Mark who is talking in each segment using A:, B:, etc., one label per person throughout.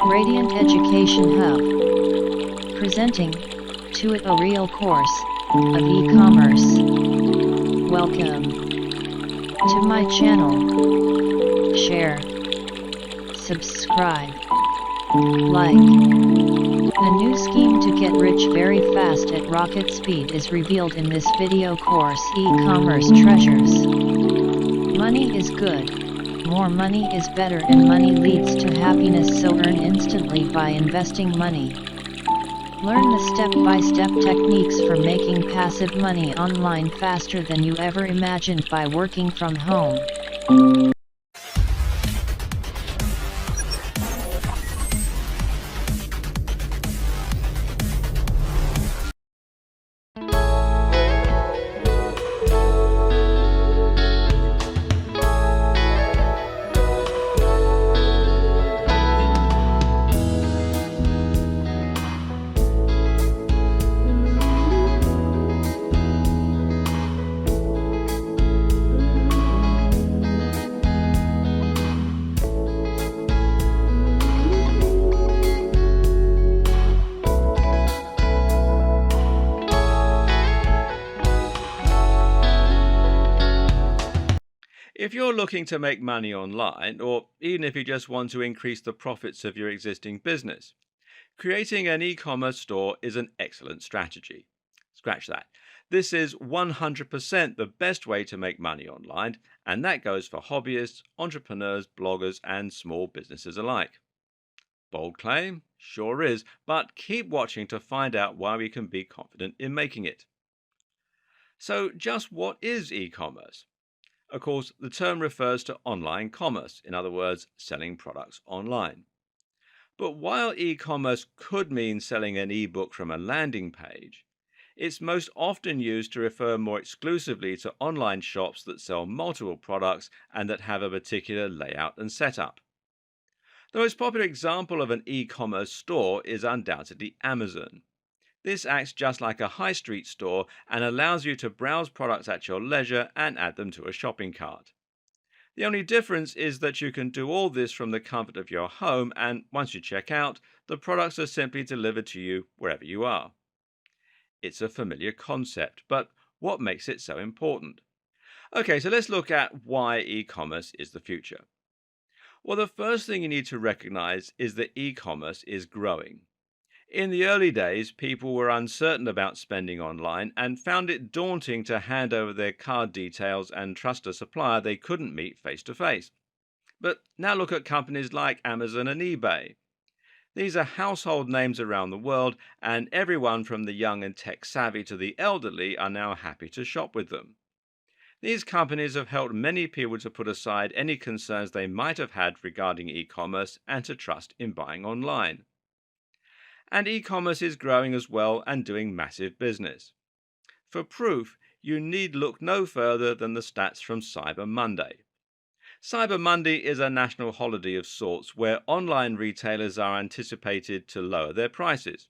A: Radiant Education Hub, presenting Tuitorial course of e-commerce. Welcome to my channel. Share, subscribe, like. A new scheme to get rich very fast at rocket speed is revealed in this video course, E-commerce Treasures. Money is good. More money is better, and money leads to happiness, so earn instantly by investing money. Learn the step-by-step techniques for making passive money online faster than you ever imagined by working from home.
B: If you're looking to make money online, or even if you just want to increase the profits of your existing business, creating an e-commerce store is an excellent strategy. Scratch that. This is 100% the best way to make money online, and that goes for hobbyists, entrepreneurs, bloggers, and small businesses alike. Bold claim? Sure is, but keep watching to find out why we can be confident in making it. So, just what is e-commerce? Of course, the term refers to online commerce, in other words, selling products online. But while e-commerce could mean selling an e-book from a landing page, it's most often used to refer more exclusively to online shops that sell multiple products and that have a particular layout and setup. The most popular example of an e-commerce store is undoubtedly Amazon. This acts just like a high street store and allows you to browse products at your leisure and add them to a shopping cart. The only difference is that you can do all this from the comfort of your home, and once you check out, the products are simply delivered to you wherever you are. It's a familiar concept, but what makes it so important? Okay, so let's look at why e-commerce is the future. Well, the first thing you need to recognize is that e-commerce is growing. In the early days, people were uncertain about spending online and found it daunting to hand over their card details and trust a supplier they couldn't meet face to face. But now look at companies like Amazon and eBay. These are household names around the world, and everyone from the young and tech savvy to the elderly are now happy to shop with them. These companies have helped many people to put aside any concerns they might have had regarding e-commerce and to trust in buying online. And e-commerce is growing as well and doing massive business. For proof, you need look no further than the stats from Cyber Monday. Cyber Monday is a national holiday of sorts where online retailers are anticipated to lower their prices.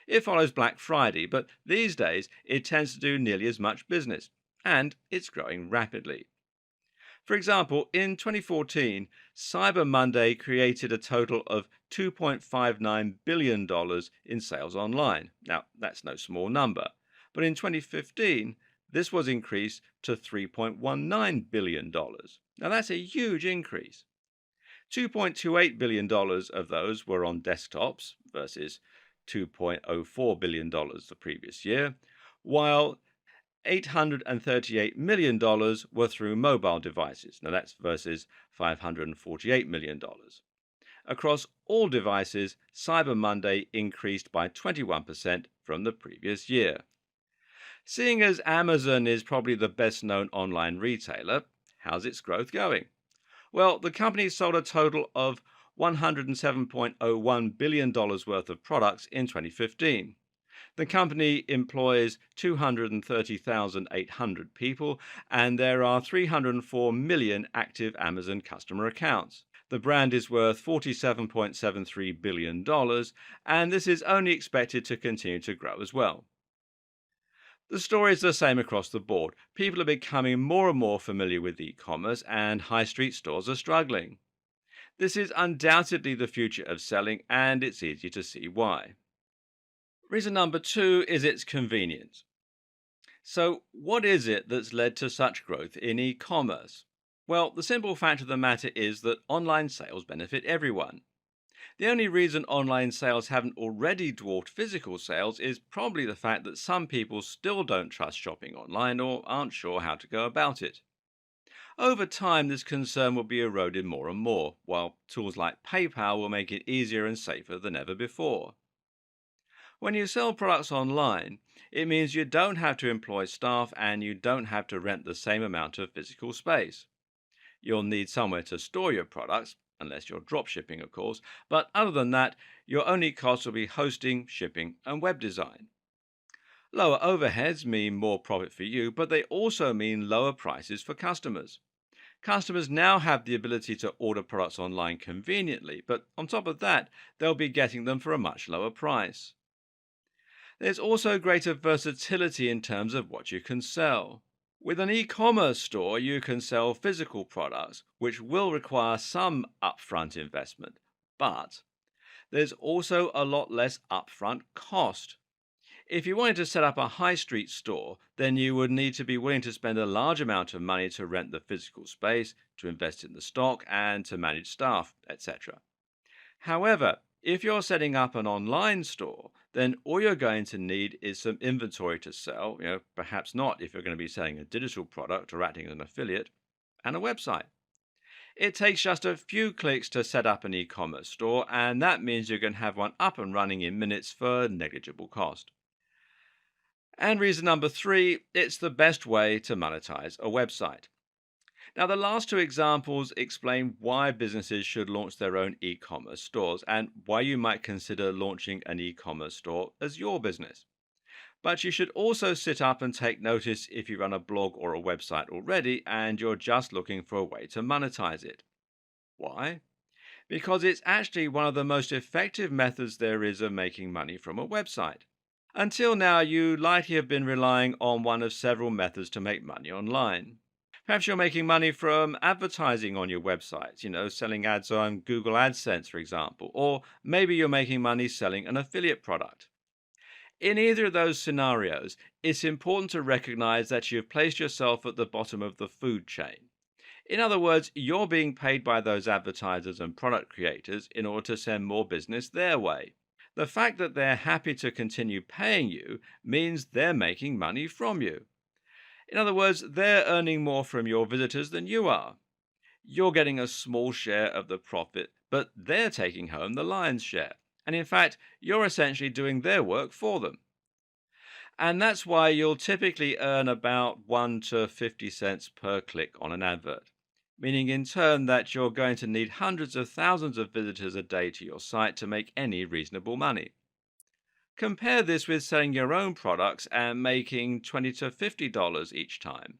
B: It follows Black Friday, but these days it tends to do nearly as much business, and it's growing rapidly. For example, in 2014, Cyber Monday created a total of $2.59 billion in sales online. Now, that's no small number, but in 2015, this was increased to $3.19 billion. Now, that's a huge increase. $2.28 billion of those were on desktops versus $2.04 billion the previous year, while $838 million were through mobile devices. Now that's versus $548 million. Across all devices, Cyber Monday increased by 21% from the previous year. Seeing as Amazon is probably the best known online retailer, how's its growth going? Well, the company sold a total of $107.01 billion worth of products in 2015. The company employs 230,800 people, and there are 304 million active Amazon customer accounts. The brand is worth $47.73 billion, and this is only expected to continue to grow as well. The story is the same across the board. People are becoming more and more familiar with e-commerce, and high street stores are struggling. This is undoubtedly the future of selling, and it's easy to see why. Reason number two is its convenience. So, what is it that's led to such growth in e commerce? Well, the simple fact of the matter is that online sales benefit everyone. The only reason online sales haven't already dwarfed physical sales is probably the fact that some people still don't trust shopping online or aren't sure how to go about it. Over time, this concern will be eroded more and more, while tools like PayPal will make it easier and safer than ever before. When you sell products online, it means you don't have to employ staff and you don't have to rent the same amount of physical space. You'll need somewhere to store your products, unless you're drop shipping, of course, but other than that, your only costs will be hosting, shipping, and web design. Lower overheads mean more profit for you, but they also mean lower prices for customers. Customers now have the ability to order products online conveniently, but on top of that, they'll be getting them for a much lower price. There's also greater versatility in terms of what you can sell. With an e commerce store, you can sell physical products, which will require some upfront investment, but there's also a lot less upfront cost. If you wanted to set up a high street store, then you would need to be willing to spend a large amount of money to rent the physical space, to invest in the stock, and to manage staff, etc. However, if you're setting up an online store, then all you're going to need is some inventory to sell, perhaps not if you're going to be selling a digital product or acting as an affiliate, and a website. It takes just a few clicks to set up an e commerce store, and that means you can have one up and running in minutes for negligible cost. And reason number three, it's the best way to monetize a website. Now, the last two examples explain why businesses should launch their own e commerce stores and why you might consider launching an e commerce store as your business. But you should also sit up and take notice if you run a blog or a website already and you're just looking for a way to monetize it. Why? Because it's actually one of the most effective methods there is of making money from a website. Until now, you likely have been relying on one of several methods to make money online. Perhaps you're making money from advertising on your website, selling ads on Google AdSense, for example, or maybe you're making money selling an affiliate product. In either of those scenarios, it's important to recognize that you've placed yourself at the bottom of the food chain. In other words, you're being paid by those advertisers and product creators in order to send more business their way. The fact that they're happy to continue paying you means they're making money from you. In other words, they're earning more from your visitors than you are. You're getting a small share of the profit, but they're taking home the lion's share. And in fact, you're essentially doing their work for them. And that's why you'll typically earn about 1 to 50 cents per click on an advert, meaning in turn that you're going to need hundreds of thousands of visitors a day to your site to make any reasonable money. Compare this with selling your own products and making $20 to $50 each time.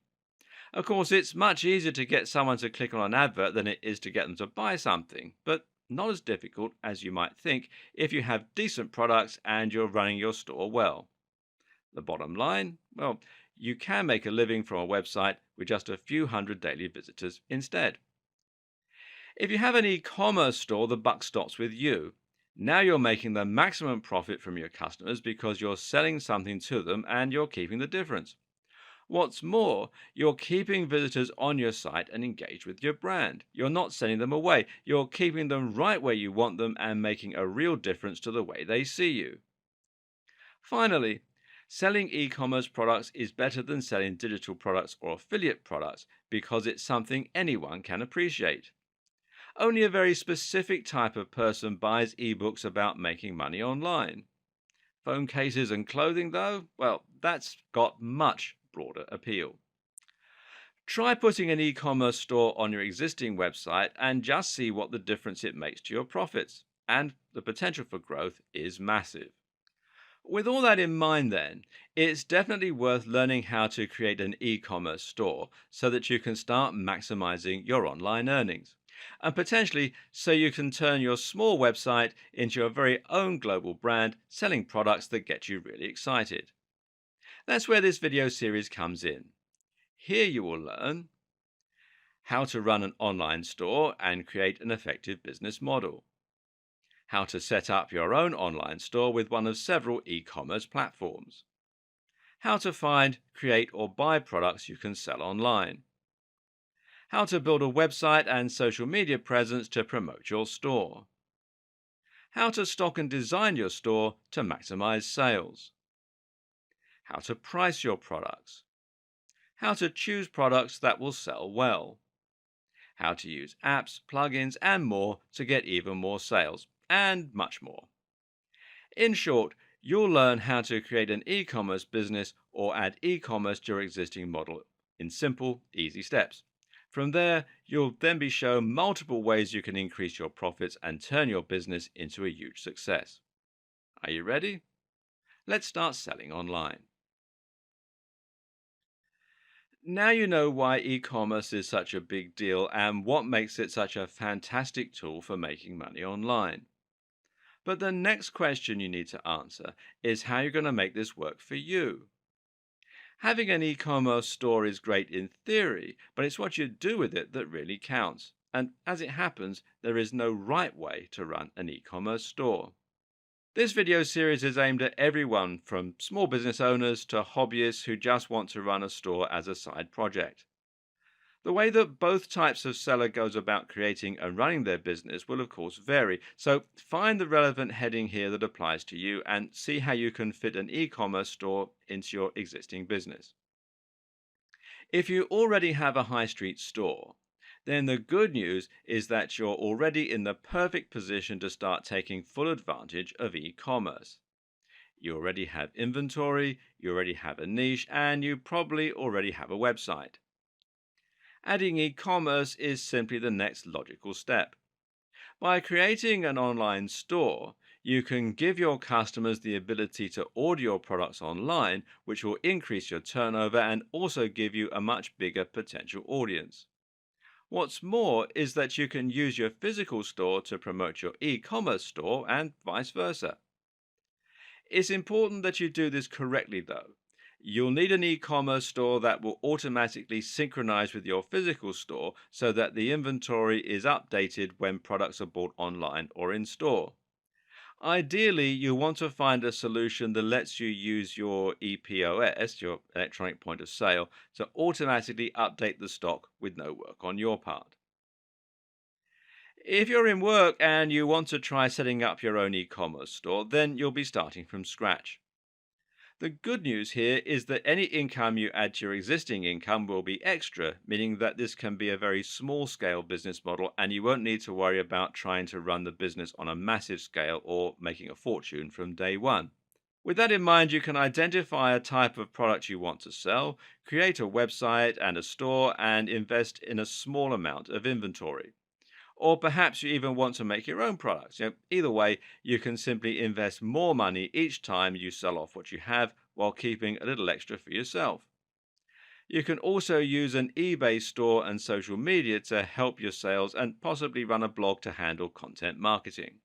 B: Of course, it's much easier to get someone to click on an advert than it is to get them to buy something, but not as difficult as you might think if you have decent products and you're running your store well. The bottom line? Well, you can make a living from a website with just a few hundred daily visitors instead. If you have an e commerce store, the buck stops with you. Now you're making the maximum profit from your customers because you're selling something to them and you're keeping the difference. What's more, you're keeping visitors on your site and engaged with your brand. You're not sending them away. You're keeping them right where you want them and making a real difference to the way they see you. Finally, selling e commerce products is better than selling digital products or affiliate products because it's something anyone can appreciate. Only a very specific type of person buys ebooks about making money online. Phone cases and clothing, though, well, that's got much broader appeal. Try putting an e commerce store on your existing website and just see what the difference it makes to your profits. And the potential for growth is massive. With all that in mind, then, it's definitely worth learning how to create an e commerce store so that you can start maximizing your online earnings. And potentially so you can turn your small website into your very own global brand selling products that get you really excited. That's where this video series comes in. Here you will learn how to run an online store and create an effective business model, how to set up your own online store with one of several e-commerce platforms, how to find, create, or buy products you can sell online, how to build a website and social media presence to promote your store, how to stock and design your store to maximize sales, how to price your products, how to choose products that will sell well, how to use apps, plugins, and more to get even more sales, and much more. In short, you'll learn how to create an e-commerce business or add e-commerce to your existing model in simple, easy steps. From there, you'll then be shown multiple ways you can increase your profits and turn your business into a huge success. Are you ready? Let's start selling online. Now you know why e-commerce is such a big deal and what makes it such a fantastic tool for making money online. But the next question you need to answer is how you're going to make this work for you. Having an e-commerce store is great in theory, but it's what you do with it that really counts. And as it happens, there is no right way to run an e-commerce store. This video series is aimed at everyone from small business owners to hobbyists who just want to run a store as a side project. The way that both types of seller goes about creating and running their business will of course vary, so find the relevant heading here that applies to you and see how you can fit an e-commerce store into your existing business. If you already have a high street store, then the good news is that you're already in the perfect position to start taking full advantage of e-commerce. You already have inventory, you already have a niche, and you probably already have a website. Adding e-commerce is simply the next logical step. By creating an online store, you can give your customers the ability to order your products online, which will increase your turnover and also give you a much bigger potential audience. What's more is that you can use your physical store to promote your e-commerce store and vice versa. It's important that you do this correctly though. You'll need an e-commerce store that will automatically synchronize with your physical store so that the inventory is updated when products are bought online or in store. Ideally, you want to find a solution that lets you use your EPOS, your electronic point of sale, to automatically update the stock with no work on your part. If you're in work and you want to try setting up your own e-commerce store, then you'll be starting from scratch. The good news here is that any income you add to your existing income will be extra, meaning that this can be a very small scale business model and you won't need to worry about trying to run the business on a massive scale or making a fortune from day one. With that in mind, you can identify a type of product you want to sell, create a website and a store, and invest in a small amount of inventory. Or perhaps you even want to make your own products. Either way, you can simply invest more money each time you sell off what you have while keeping a little extra for yourself. You can also use an eBay store and social media to help your sales and possibly run a blog to handle content marketing.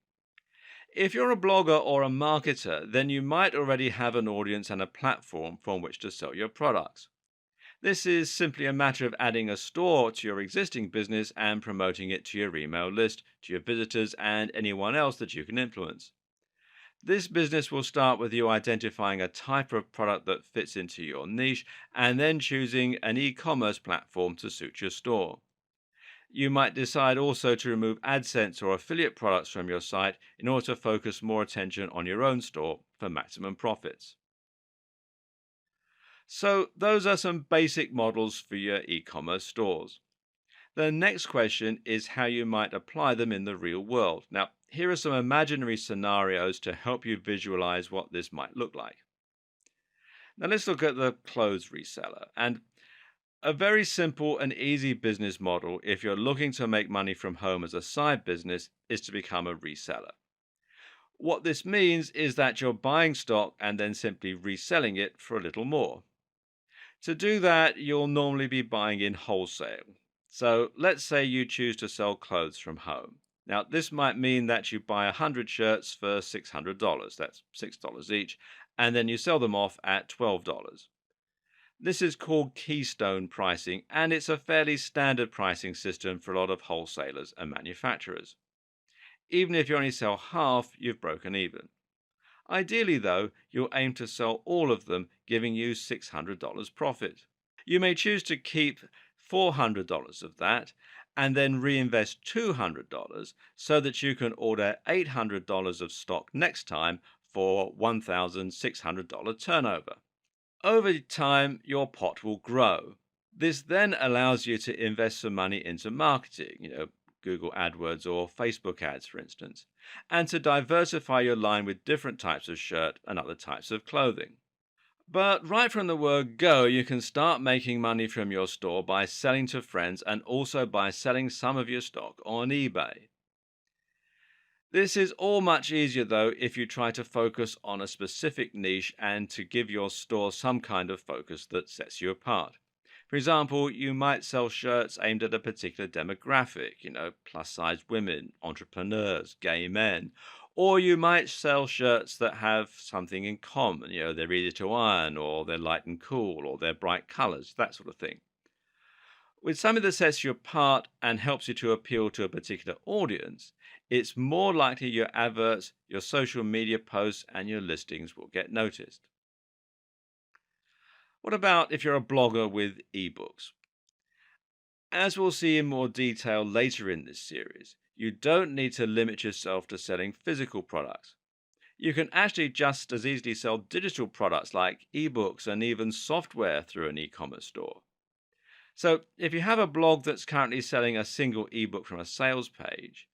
B: If you're a blogger or a marketer, then you might already have an audience and a platform from which to sell your products. This is simply a matter of adding a store to your existing business and promoting it to your email list, to your visitors, and anyone else that you can influence. This business will start with you identifying a type of product that fits into your niche and then choosing an e-commerce platform to suit your store. You might decide also to remove AdSense or affiliate products from your site in order to focus more attention on your own store for maximum profits. So those are some basic models for your e-commerce stores. The next question is how you might apply them in the real world. Now, here are some imaginary scenarios to help you visualize what this might look like. Now let's look at the clothes reseller. And a very simple and easy business model if you're looking to make money from home as a side business is to become a reseller. What this means is that you're buying stock and then simply reselling it for a little more. To do that, you'll normally be buying in wholesale. So let's say you choose to sell clothes from home. Now, this might mean that you buy 100 shirts for $600, that's $6 each, and then you sell them off at $12. This is called keystone pricing, and it's a fairly standard pricing system for a lot of wholesalers and manufacturers. Even if you only sell half, you've broken even. Ideally, though, you'll aim to sell all of them, giving you $600 profit. You may choose to keep $400 of that and then reinvest $200 so that you can order $800 of stock next time for $1,600 turnover. Over time, your pot will grow. This then allows you to invest some money into marketing, Google AdWords or Facebook ads, for instance, and to diversify your line with different types of shirt and other types of clothing. But right from the word go, you can start making money from your store by selling to friends and also by selling some of your stock on eBay. This is all much easier though if you try to focus on a specific niche and to give your store some kind of focus that sets you apart. For example, you might sell shirts aimed at a particular demographic, plus size women, entrepreneurs, gay men. Or you might sell shirts that have something in common, they're easy to iron, or they're light and cool, or they're bright colors, that sort of thing. With something that sets you apart and helps you to appeal to a particular audience, it's more likely your adverts, your social media posts, and your listings will get noticed. What about if you're a blogger with ebooks? As we'll see in more detail later in this series, you don't need to limit yourself to selling physical products. You can actually just as easily sell digital products like ebooks and even software through an e commerce store. So, if you have a blog that's currently selling a single ebook from a sales page,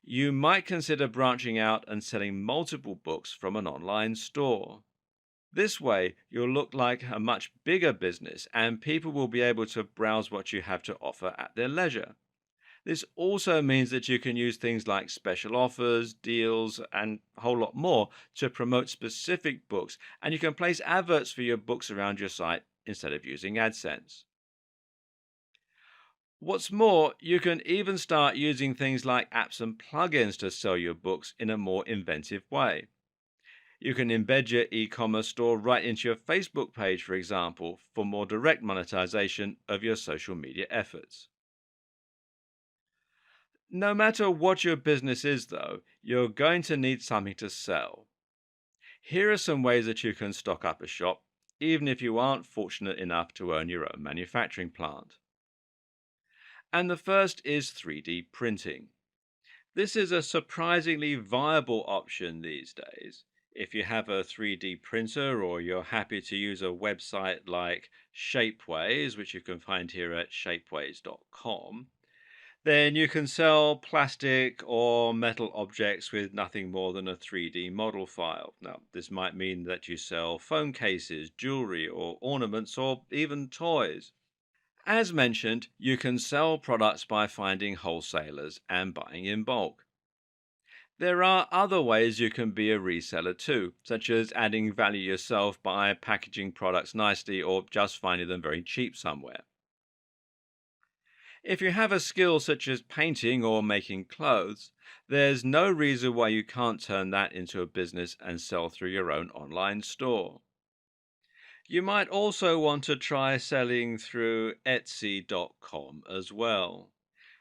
B: you might consider branching out and selling multiple books from an online store. This way, you'll look like a much bigger business and people will be able to browse what you have to offer at their leisure. This also means that you can use things like special offers, deals, and a whole lot more to promote specific books, and you can place adverts for your books around your site instead of using AdSense. What's more, you can even start using things like apps and plugins to sell your books in a more inventive way. You can embed your e commerce store right into your Facebook page, for example, for more direct monetization of your social media efforts. No matter what your business is, though, you're going to need something to sell. Here are some ways that you can stock up a shop, even if you aren't fortunate enough to own your own manufacturing plant. And the first is 3D printing. This is a surprisingly viable option these days. If you have a 3D printer or you're happy to use a website like Shapeways, which you can find here at shapeways.com, then you can sell plastic or metal objects with nothing more than a 3D model file. Now, this might mean that you sell phone cases, jewelry, or ornaments, or even toys. As mentioned, you can sell products by finding wholesalers and buying in bulk. There are other ways you can be a reseller too, such as adding value yourself by packaging products nicely or just finding them very cheap somewhere. If you have a skill such as painting or making clothes, there's no reason why you can't turn that into a business and sell through your own online store. You might also want to try selling through Etsy.com as well.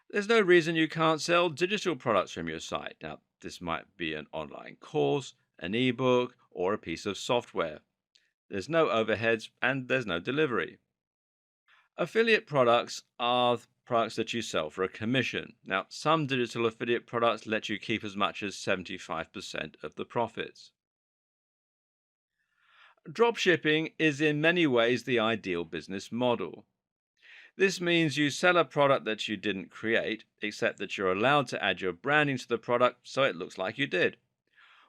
B: There's no reason you can't sell digital products from your site. Now, this might be an online course, an ebook, or a piece of software. There's no overheads and there's no delivery. Affiliate products are products that you sell for a commission. Now, some digital affiliate products let you keep as much as 75% of the profits. Dropshipping is in many ways the ideal business model. This means you sell a product that you didn't create, except that you're allowed to add your branding to the product so it looks like you did.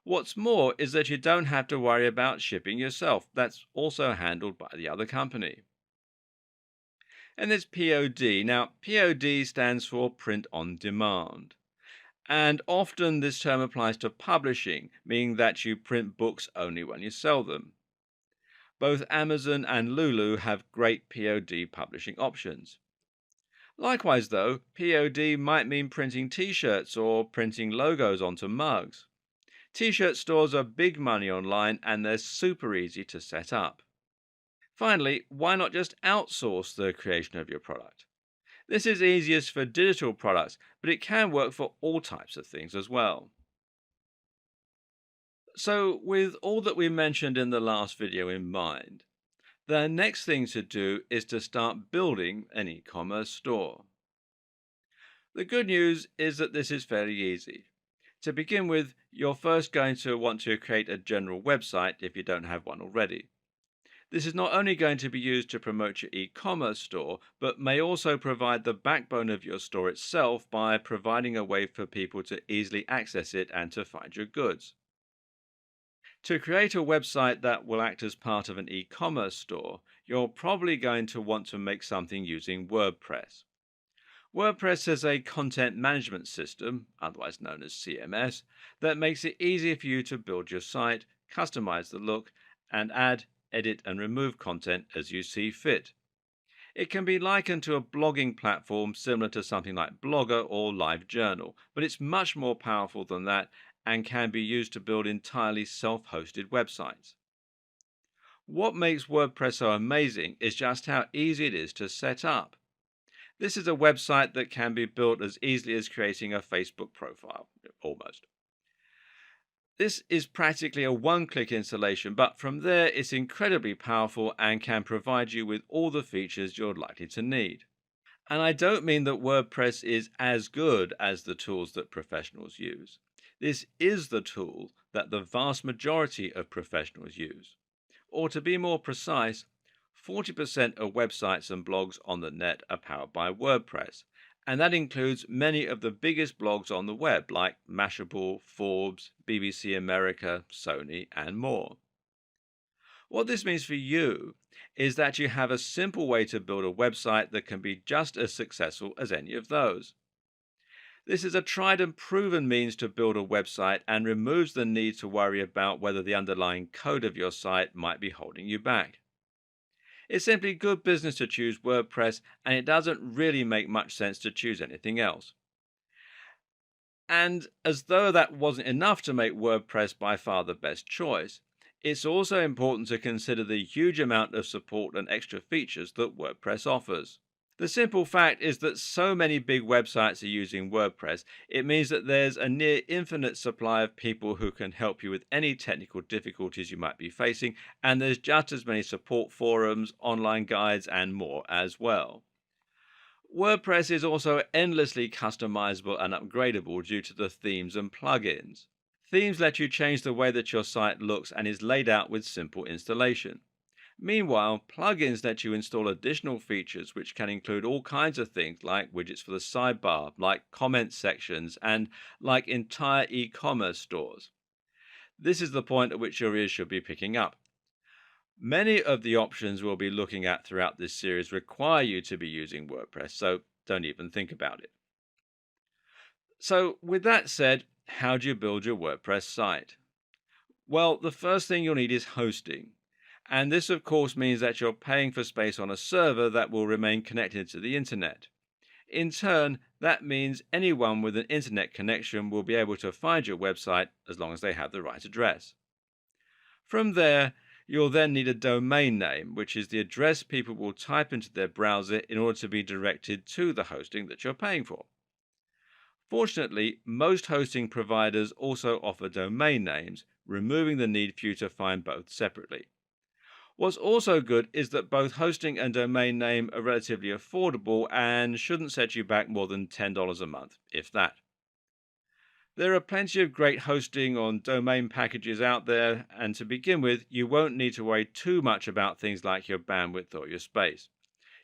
B: What's more is that you don't have to worry about shipping yourself. That's also handled by the other company. And there's POD. Now, POD stands for print on demand. And often this term applies to publishing, meaning that you print books only when you sell them. Both Amazon and Lulu have great POD publishing options. Likewise, though, POD might mean printing t shirts or printing logos onto mugs. T shirt stores are big money online and they're super easy to set up. Finally, why not just outsource the creation of your product? This is easiest for digital products, but it can work for all types of things as well. So, with all that we mentioned in the last video in mind, the next thing to do is to start building an e commerce store. The good news is that this is fairly easy. To begin with, you're first going to want to create a general website if you don't have one already. This is not only going to be used to promote your e commerce store, but may also provide the backbone of your store itself by providing a way for people to easily access it and to find your goods. To create a website that will act as part of an e commerce store, you're probably going to want to make something using WordPress. WordPress is a content management system, otherwise known as CMS, that makes it easier for you to build your site, customize the look, and add, edit, and remove content as you see fit. It can be likened to a blogging platform similar to something like Blogger or LiveJournal, but it's much more powerful than that and can be used to build entirely self hosted websites. What makes WordPress so amazing is just how easy it is to set up. This is a website that can be built as easily as creating a Facebook profile, almost. This is practically a one-click installation, but from there it's incredibly powerful and can provide you with all the features you're likely to need. And I don't mean that WordPress is as good as the tools that professionals use. This is the tool that the vast majority of professionals use. Or to be more precise, 40% of websites and blogs on the net are powered by WordPress, and that includes many of the biggest blogs on the web like Mashable, Forbes, BBC America, Sony, and more. What this means for you is that you have a simple way to build a website that can be just as successful as any of those. This is a tried and proven means to build a website and removes the need to worry about whether the underlying code of your site might be holding you back. It's simply good business to choose WordPress, and it doesn't really make much sense to choose anything else. And as though that wasn't enough to make WordPress by far the best choice, it's also important to consider the huge amount of support and extra features that WordPress offers. The simple fact is that so many big websites are using WordPress, it means that there's a near infinite supply of people who can help you with any technical difficulties you might be facing, and there's just as many support forums, online guides, and more as well. WordPress is also endlessly customizable and upgradable due to the themes and plugins. Themes let you change the way that your site looks and is laid out with simple installation. Meanwhile, plugins let you install additional features which can include all kinds of things like widgets for the sidebar, like comment sections, and like entire e commerce stores. This is the point at which your ears should be picking up. Many of the options we'll be looking at throughout this series require you to be using WordPress, so don't even think about it. So, with that said, how do you build your WordPress site? Well, the first thing you'll need is hosting. And this, of course, means that you're paying for space on a server that will remain connected to the internet. In turn, that means anyone with an internet connection will be able to find your website as long as they have the right address. From there, you'll then need a domain name, which is the address people will type into their browser in order to be directed to the hosting that you're paying for. Fortunately, most hosting providers also offer domain names, removing the need for you to find both separately. What's also good is that both hosting and domain name are relatively affordable and shouldn't set you back more than $10 a month, if that. There are plenty of great hosting on domain packages out there, and to begin with, you won't need to worry too much about things like your bandwidth or your space.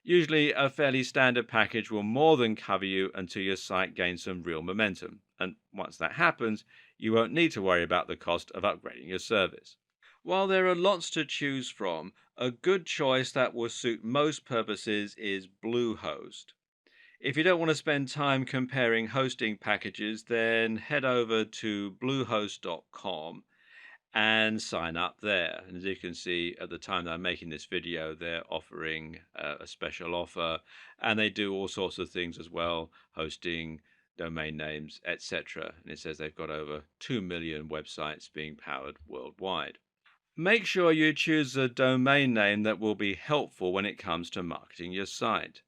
B: Usually, a fairly standard package will more than cover you until your site gains some real momentum, and once that happens, you won't need to worry about the cost of upgrading your service. While there are lots to choose from, a good choice that will suit most purposes is Bluehost. If you don't want to spend time comparing hosting packages, then head over to bluehost.com and sign up there. And as you can see, at the time that I'm making this video, they're offering a special offer, and they do all sorts of things as well, hosting, domain names, etc. And it says they've got over 2 million websites being powered worldwide. Make sure you choose a domain name that will be helpful when it comes to marketing your site.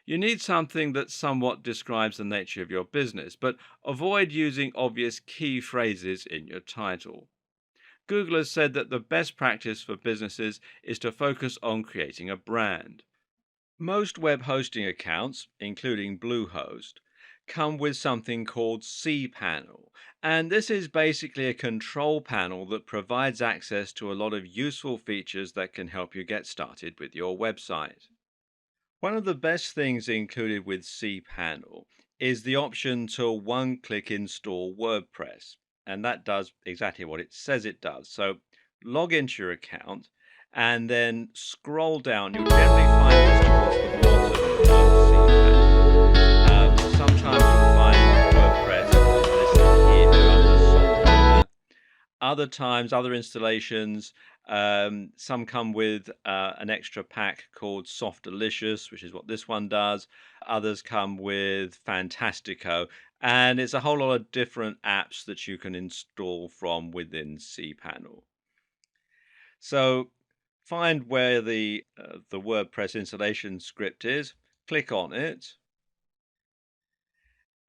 B: You need something that somewhat describes the nature of your business, but avoid using obvious key phrases in your title. Google has said that the best practice for businesses is to focus on creating a brand. Most web hosting accounts, including Bluehost, come with something called cPanel, and this is basically a control panel that provides access to a lot of useful features that can help you get started with your website. One of the best things included with cPanel is the option to one click install WordPress, and that does exactly what it says it does. So log into your account and then scroll down. You'll generally find this towards the bottom of cPanel. Sometimes you'll find WordPress listed here under software. Other times, other installations, some come with an extra pack called Soft Delicious, which is what this one does. Others come with Fantastico, and it's a whole lot of different apps that you can install from within cPanel. So find where the WordPress installation script is, click on it,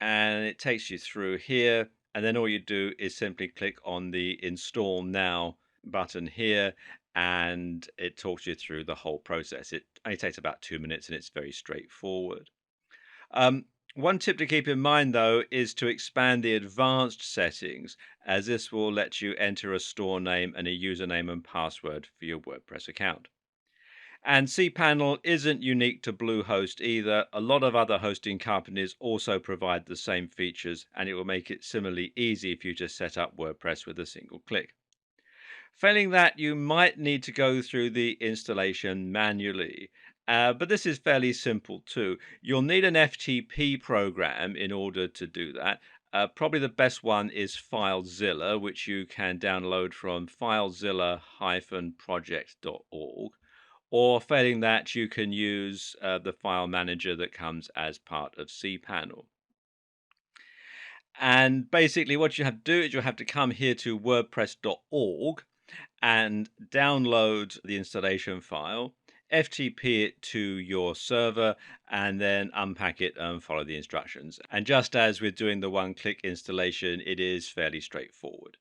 B: and it takes you through here. And then all you do is simply click on the Install Now button here, and it talks you through the whole process. It only takes about 2 minutes and it's very straightforward. Um, One tip to keep in mind, though, is to expand the advanced settings, as this will let you enter a store name and a username and password for your WordPress account. And cPanel isn't unique to Bluehost either. A lot of other hosting companies also provide the same features, and it will make it similarly easy for you to set up WordPress with a single click. Failing that, you might need to go through the installation manually. But this is fairly simple too. You'll need an FTP program in order to do that. Probably the best one is FileZilla, which you can download from filezilla-project.org. Or failing that, you can use the file manager that comes as part of cPanel. And basically, what you have to do is you have to come here to wordpress.org and download the installation file, FTP it to your server, and then unpack it and follow the instructions. And just as with doing the one click installation, it is fairly straightforward.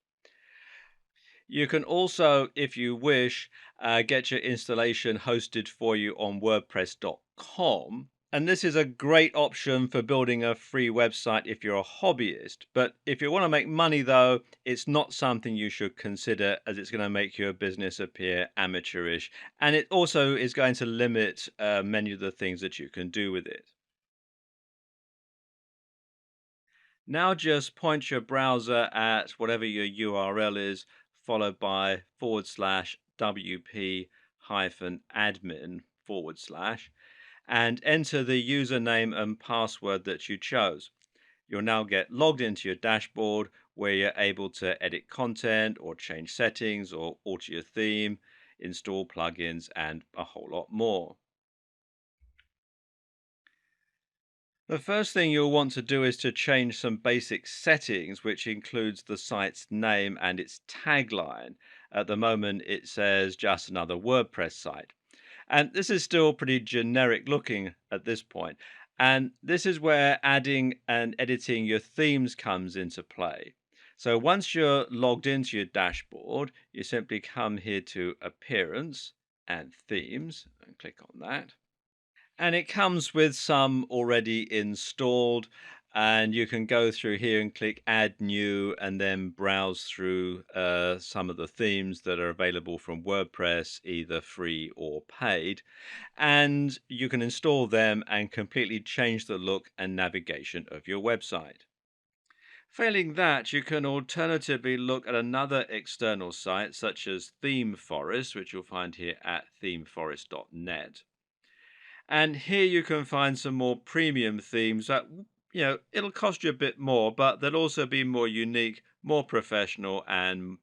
B: You can also, if you wish, get your installation hosted for you on WordPress.com. And this is a great option for building a free website if you're a hobbyist. But if you want to make money, though, it's not something you should consider, as it's going to make your business appear amateurish. And it also is going to limit many of the things that you can do with it. Now just point your browser at whatever your URL is, followed by /wp admin / and enter the username and password that you chose. You'll now get logged into your dashboard where you're able to edit content or change settings or alter your theme, install plugins, and a whole lot more. The first thing you'll want to do is to change some basic settings, which includes the site's name and its tagline. At the moment, it says just another WordPress site. And this is still pretty generic looking at this point. And this is where adding and editing your themes comes into play. So once you're logged into your dashboard, you simply come here to Appearance and Themes and click on that. And it comes with some already installed, and you can go through here and click Add New and then browse through some of the themes that are available from WordPress, either free or paid. And you can install them and completely change the look and navigation of your website. Failing that, you can alternatively look at another external site such as ThemeForest, which you'll find here at themeforest.net. And here you can find some more premium themes that, it'll cost you a bit more, but they'll also be more unique, more professional, and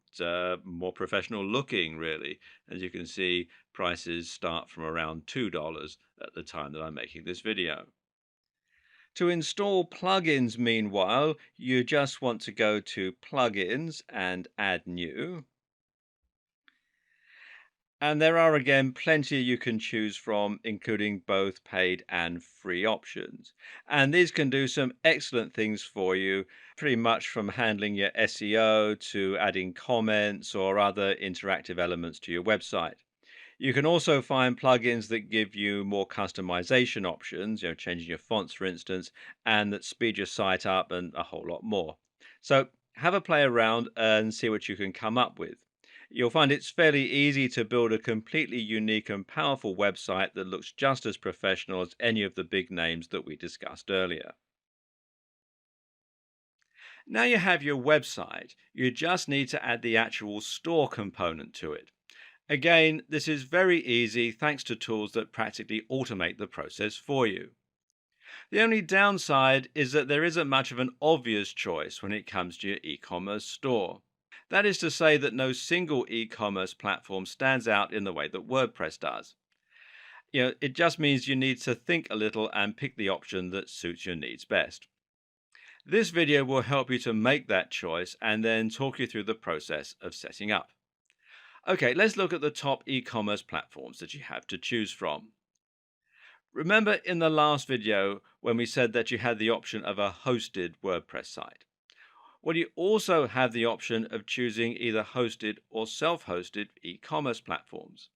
B: more professional looking, really. As you can see, prices start from around $2 at the time that I'm making this video. To install plugins, meanwhile, you just want to go to Plugins and Add New. And there are again plenty you can choose from, including both paid and free options. And these can do some excellent things for you, pretty much from handling your SEO to adding comments or other interactive elements to your website. You can also find plugins that give you more customization options, changing your fonts, for instance, and that speed your site up and a whole lot more. So have a play around and see what you can come up with. You'll find it's fairly easy to build a completely unique and powerful website that looks just as professional as any of the big names that we discussed earlier. Now you have your website, you just need to add the actual store component to it. Again, this is very easy thanks to tools that practically automate the process for you. The only downside is that there isn't much of an obvious choice when it comes to your e commerce store. That is to say, that no single e commerce platform stands out in the way that WordPress does. It just means you need to think a little and pick the option that suits your needs best. This video will help you to make that choice and then talk you through the process of setting up. Okay, let's look at the top e-commerce platforms that you have to choose from. Remember in the last video when we said that you had the option of a hosted WordPress site? Well, you also have the option of choosing either hosted or self-hosted e-commerce platforms.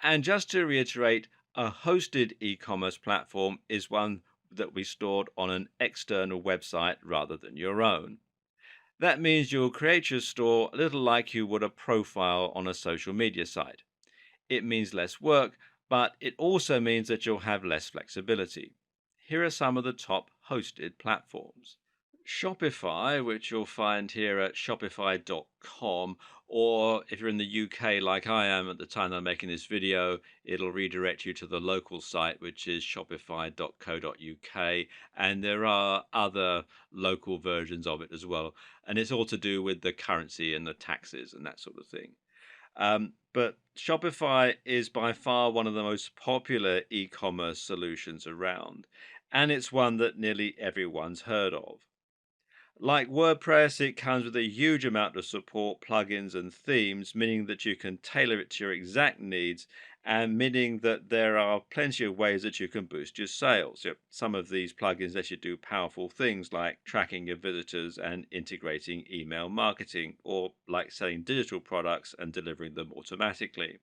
B: And just to reiterate, a hosted e-commerce platform is one that we stored on an external website rather than your own. That means you'll create your store a little like you would a profile on a social media site. It means less work, but it also means that you'll have less flexibility. Here are some of the top hosted platforms. Shopify, which you'll find here at shopify.com, or if you're in the UK like I am at the time I'm making this video, it'll redirect you to the local site, which is shopify.co.uk, and there are other local versions of it as well. And it's all to do with the currency and the taxes and that sort of thing. But Shopify is by far one of the most popular e commerce solutions around, and it's one that nearly everyone's heard of. Like WordPress, it comes with a huge amount of support, plugins, and themes, meaning that you can tailor it to your exact needs, and meaning that there are plenty of ways that you can boost your sales. Some of these plugins let you do powerful things like tracking your visitors and integrating email marketing, or like selling digital products and delivering them automatically.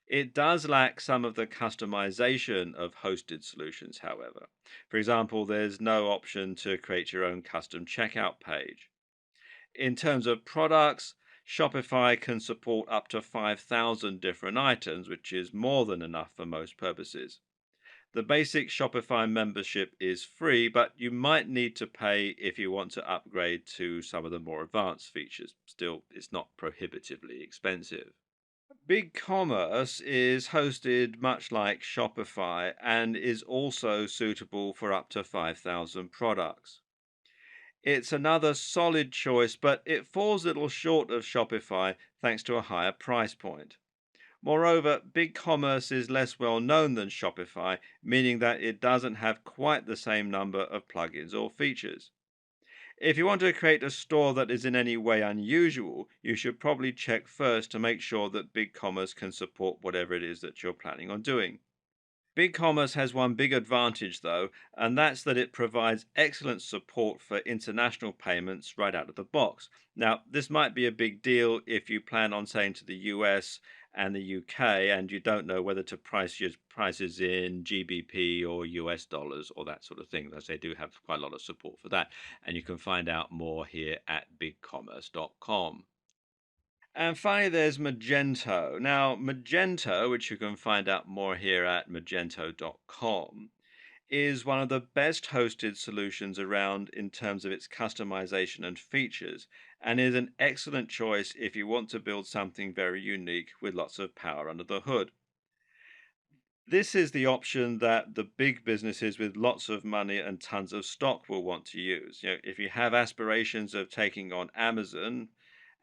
B: It does lack some of the customization of hosted solutions, however. For example, there's no option to create your own custom checkout page. In terms of products, Shopify can support up to 5,000 different items, which is more than enough for most purposes. The basic Shopify membership is free, but you might need to pay if you want to upgrade to some of the more advanced features. Still, it's not prohibitively expensive. BigCommerce is hosted much like Shopify and is also suitable for up to 5,000 products. It's another solid choice, but it falls a little short of Shopify thanks to a higher price point. Moreover, BigCommerce is less well known than Shopify, meaning that it doesn't have quite the same number of plugins or features. If you want to create a store that is in any way unusual, you should probably check first to make sure that BigCommerce can support whatever it is that you're planning on doing. BigCommerce has one big advantage though, and that's that it provides excellent support for international payments right out of the box. Now, this might be a big deal if you plan on saying to the US and the UK and you don't know whether to price your prices in GBP or US dollars or that sort of thing, as they do have quite a lot of support for that. And you can find out more here at bigcommerce.com. And finally, there's Magento. Now, Magento, which you can find out more here at magento.com, is one of the best hosted solutions around in terms of its customization and features, and is an excellent choice if you want to build something very unique with lots of power under the hood. This is the option that the big businesses with lots of money and tons of stock will want to use. If you have aspirations of taking on Amazon,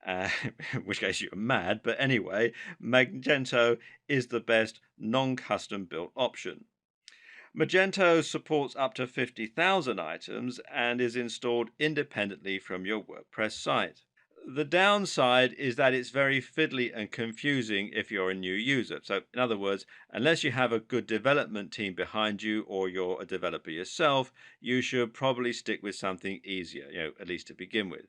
B: uh, in which case you're mad, but anyway, Magento is the best non-custom built option. Magento supports up to 50,000 items and is installed independently from your WordPress site. The downside is that it's very fiddly and confusing if you're a new user. So, in other words, unless you have a good development team behind you or you're a developer yourself, you should probably stick with something easier, at least to begin with.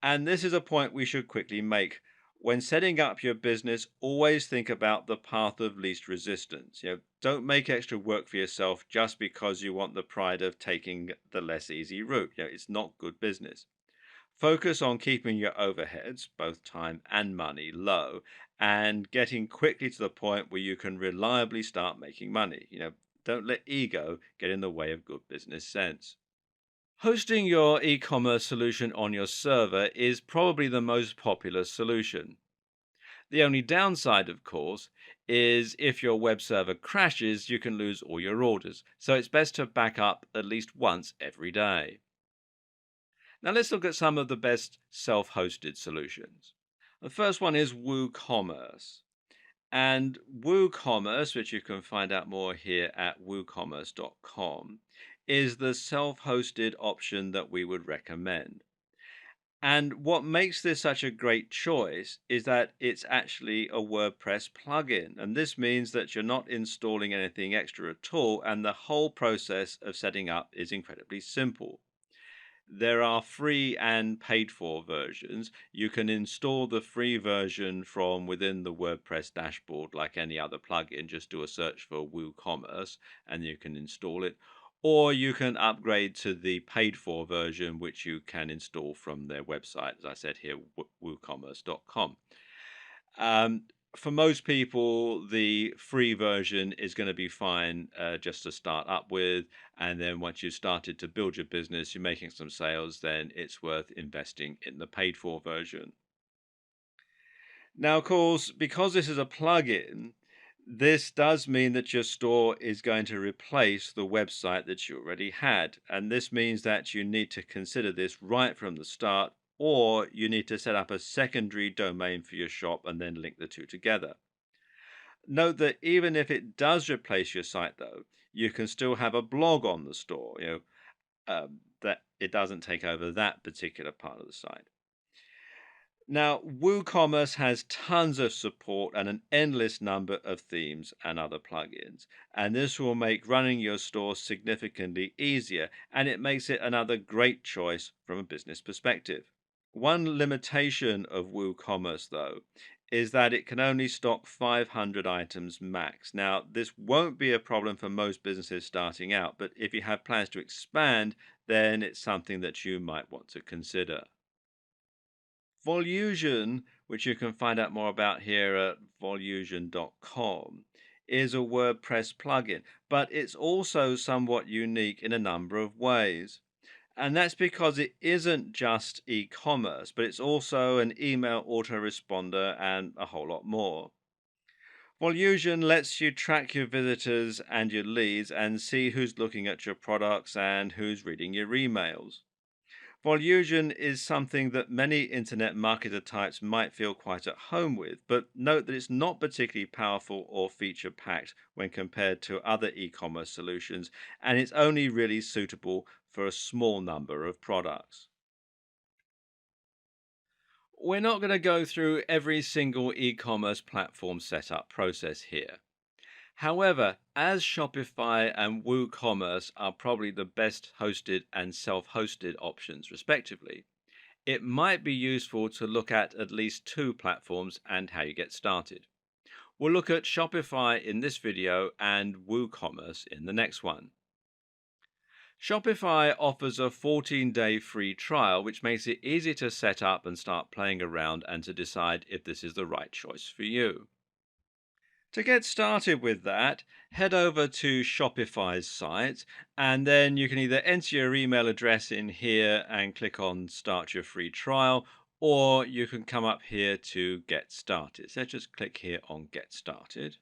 B: And this is a point we should quickly make. When setting up your business, always think about the path of least resistance. Don't make extra work for yourself just because you want the pride of taking the less easy route. It's not good business. Focus on keeping your overheads, both time and money, low and getting quickly to the point where you can reliably start making money. Don't let ego get in the way of good business sense. Hosting your e commerce solution on your server is probably the most popular solution. The only downside, of course, is if your web server crashes, you can lose all your orders. So it's best to back up at least once every day. Now let's look at some of the best self-hosted solutions. The first one is WooCommerce. And WooCommerce, which you can find out more here at woocommerce.com, is the self-hosted option that we would recommend. And what makes this such a great choice is that it's actually a WordPress plugin. And this means that you're not installing anything extra at all, and the whole process of setting up is incredibly simple. There are free and paid for versions. You can install the free version from within the WordPress dashboard like any other plugin. Just do a search for WooCommerce and you can install it. Or you can upgrade to the paid for version, which you can install from their website, as I said here, woocommerce.com. Um, for most people, the free version is going to be fine just to start up with. And then once you've started to build your business, you're making some sales, then it's worth investing in the paid for version. Now, of course, because this is a plugin, this does mean that your store is going to replace the website that you already had. And this means that you need to consider this right from the start, or you need to set up a secondary domain for your shop and then link the two together. Note that even if it does replace your site, though, you can still have a blog on the store, that it doesn't take over that particular part of the site. Now, WooCommerce has tons of support and an endless number of themes and other plugins. And this will make running your store significantly easier, and it makes it another great choice from a business perspective. One limitation of WooCommerce, though, is that it can only stock 500 items max. Now, this won't be a problem for most businesses starting out, but if you have plans to expand, then it's something that you might want to consider. Volusion, which you can find out more about here at volusion.com, is a WordPress plugin, but it's also somewhat unique in a number of ways. And that's because it isn't just e commerce, but it's also an email autoresponder and a whole lot more. Volusion lets you track your visitors and your leads and see who's looking at your products and who's reading your emails. Volusion is something that many internet marketer types might feel quite at home with, but note that it's not particularly powerful or feature packed when compared to other e commerce solutions, and it's only really suitable for a small number of products. We're not going to go through every single e commerce platform setup process here. However, as Shopify and WooCommerce are probably the best hosted and self hosted options, respectively, it might be useful to look at least two platforms and how you get started. We'll look at Shopify in this video and WooCommerce in the next one. Shopify offers a 14-day free trial, which makes it easy to set up and start playing around and to decide if this is the right choice for you. To get started with that, head over to Shopify's site, and then you can either enter your email address in here and click on Start Your Free Trial, or you can come up here to Get Started. So just click here on Get Started.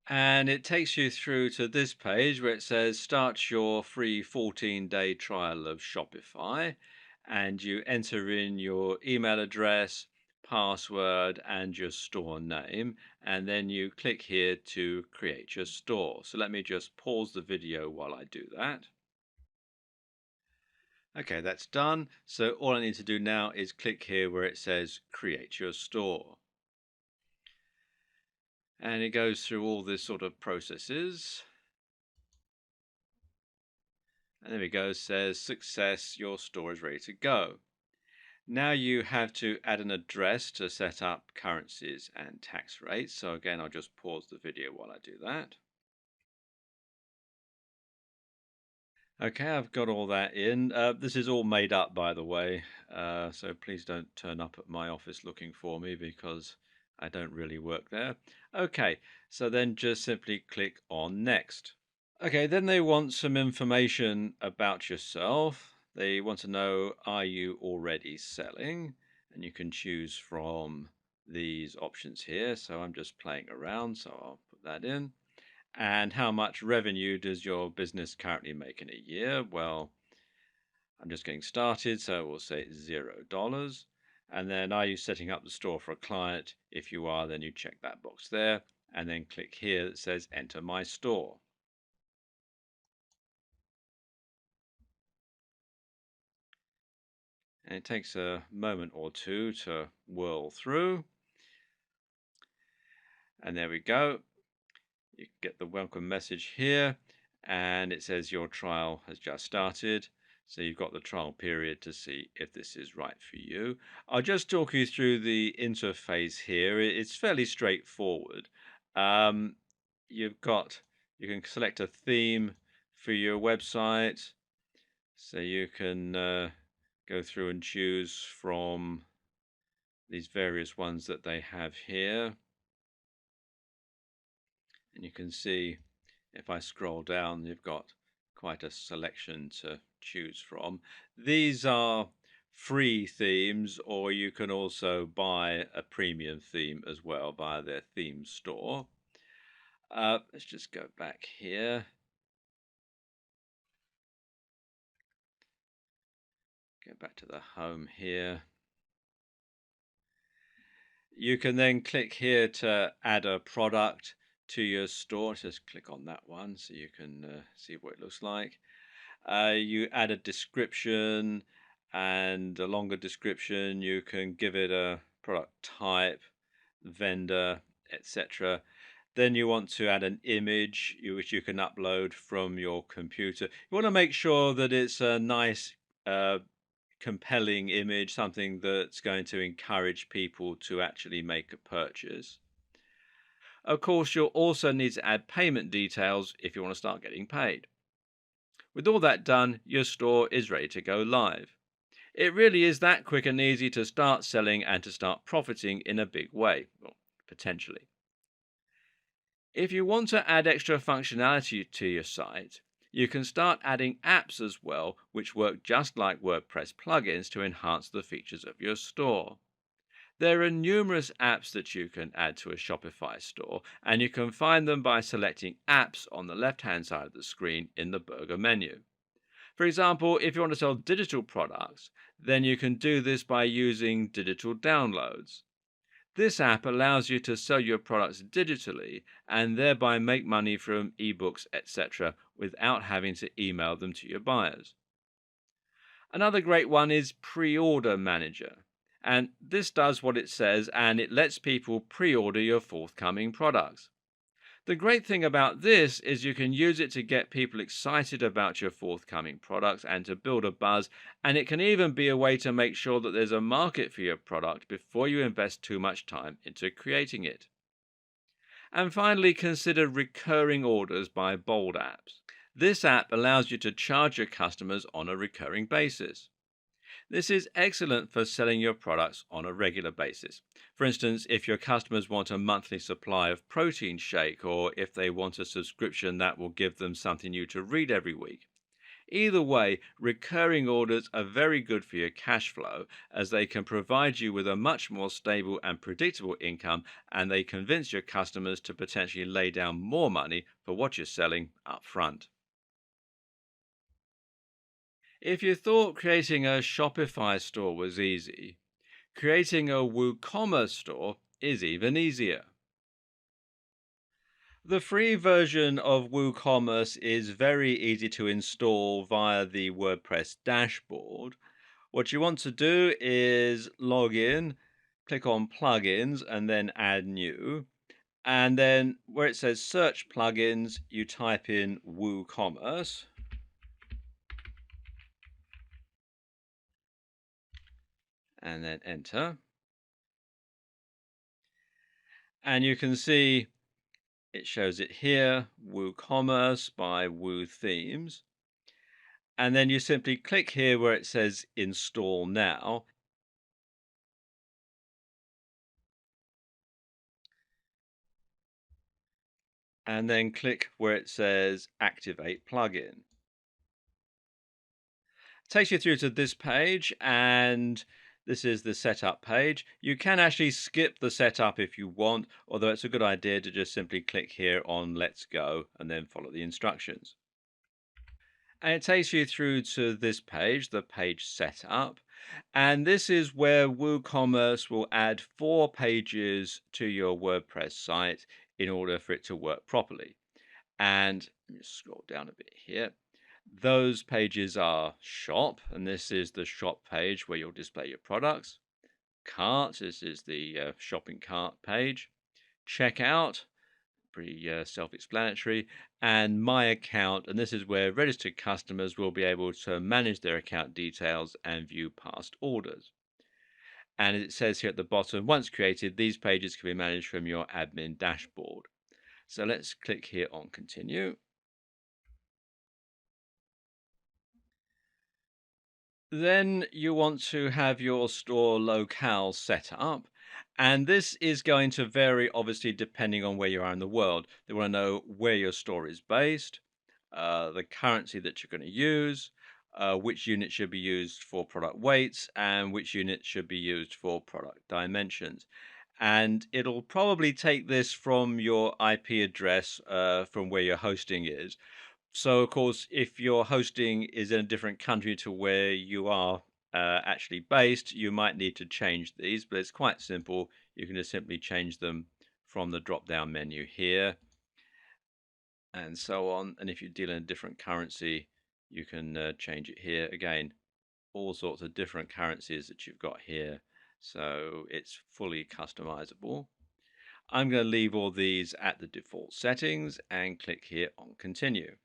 B: And it takes you through to this page where it says Start your free 14-day trial of Shopify, and you enter in your email address, password, and your store name, and then you click here to create your store. So let me just pause the video while I do that. Okay, that's done. So all I need to do now is click here where it says create your store. And it goes through all this sort of processes. And there we go, says success, your store is ready to go. Now you have to add an address to set up currencies and tax rates. So again, I'll just pause the video while I do that. Okay, I've got all that in. This is all made up, by the way. So please don't turn up at my office looking for me because I don't really work there. Okay, so then just simply click on next. Okay, then they want some information about yourself. They want to know, are you already selling? And you can choose from these options here. So I'm just playing around, so I'll put that in. And how much revenue does your business currently make in a year? Well, I'm just getting started, so we'll say $0. And then, are you setting up the store for a client? If you are, then you check that box there and then click here that says enter my store. And it takes a moment or two to whirl through. And there we go. You get the welcome message here, and it says your trial has just started. So you've got the trial period to see if this is right for you. I'll just talk you through the interface here. It's fairly straightforward. Um, you've got, you can select a theme for your website. So you can go through and choose from these various ones that they have here. And you can see if I scroll down, you've got quite a selection to choose from. These are free themes, or you can also buy a premium theme as well via their theme store. Let's just go back here. Go back to the home here. You can then click here to add a product to your store. Just click on that one so you can see what it looks like. You add a description and a longer description. You can give it a product type, vendor, etc. Then you want to add an image which you can upload from your computer. You want to make sure that it's a nice, compelling image, something that's going to encourage people to actually make a purchase. Of course, you'll also need to add payment details if you want to start getting paid. With all that done, your store is ready to go live. It really is that quick and easy to start selling and to start profiting in a big way, well, potentially. If you want to add extra functionality to your site, you can start adding apps as well, which work just like WordPress plugins to enhance the features of your store. There are numerous apps that you can add to a Shopify store, and you can find them by selecting Apps on the left-hand side of the screen in the burger menu. For example, if you want to sell digital products, then you can do this by using digital downloads. This app allows you to sell your products digitally and thereby make money from ebooks, etc., without having to email them to your buyers. Another great one is Pre-Order Manager, and this does what it says and it lets people pre-order your forthcoming products. The great thing about this is you can use it to get people excited about your forthcoming products and to build a buzz, and it can even be a way to make sure that there's a market for your product before you invest too much time into creating it. And finally, consider recurring orders by Bold Apps. This app allows you to charge your customers on a recurring basis. This is excellent for selling your products on a regular basis. For instance, if your customers want a monthly supply of protein shake, or if they want a subscription that will give them something new to read every week. Either way, recurring orders are very good for your cash flow as they can provide you with a much more stable and predictable income, and they convince your customers to potentially lay down more money for what you're selling up front. If you thought creating a Shopify store was easy, creating a WooCommerce store is even easier. The free version of WooCommerce is very easy to install via the WordPress dashboard. What you want to do is log in, click on plugins, and then add new. And then where it says search plugins, you type in WooCommerce and then enter. And you can see it shows it here, WooCommerce by Woo Themes. And then you simply click here where it says install now. And then click where it says activate plugin. Takes you through to this page, and this is the setup page. You can actually skip the setup if you want, although it's a good idea to just simply click here on let's go and then follow the instructions. And it takes you through to this page, the page setup. And this is where WooCommerce will add 4 pages to your WordPress site in order for it to work properly. And let me scroll down a bit here. Those pages are shop, and this is the shop page where you'll display your products. Cart, this is the shopping cart page. Checkout, pretty self-explanatory. And my account, and this is where registered customers will be able to manage their account details and view past orders. And it says here at the bottom, once created, these pages can be managed from your admin dashboard. So let's click here on continue. Then you want to have your store locale set up. And this is going to vary, obviously, depending on where you are in the world. They want to know where your store is based, the currency that you're going to use, which unit should be used for product weights, and which unit should be used for product dimensions. And it'll probably take this from your IP address from where your hosting is. So, of course, if your hosting is in a different country to where you are actually based, you might need to change these, but it's quite simple. You can just simply change them from the drop down menu here and so on. And if you deal in a different currency, you can change it here. Again, all sorts of different currencies that you've got here. So it's fully customizable. I'm going to leave all these at the default settings and click here on continue.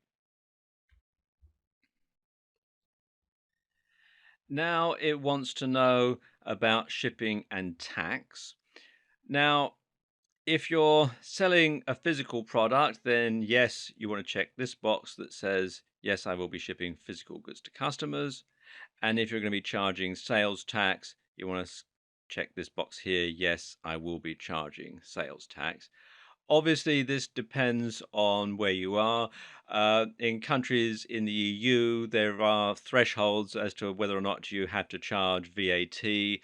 B: Now it wants to know about shipping and tax. Now, if you're selling a physical product, then yes, you want to check this box that says, yes, I will be shipping physical goods to customers. And if you're going to be charging sales tax, you want to check this box here, yes, I will be charging sales tax. Obviously, this depends on where you are. In countries in the EU, there are thresholds as to whether or not you have to charge VAT.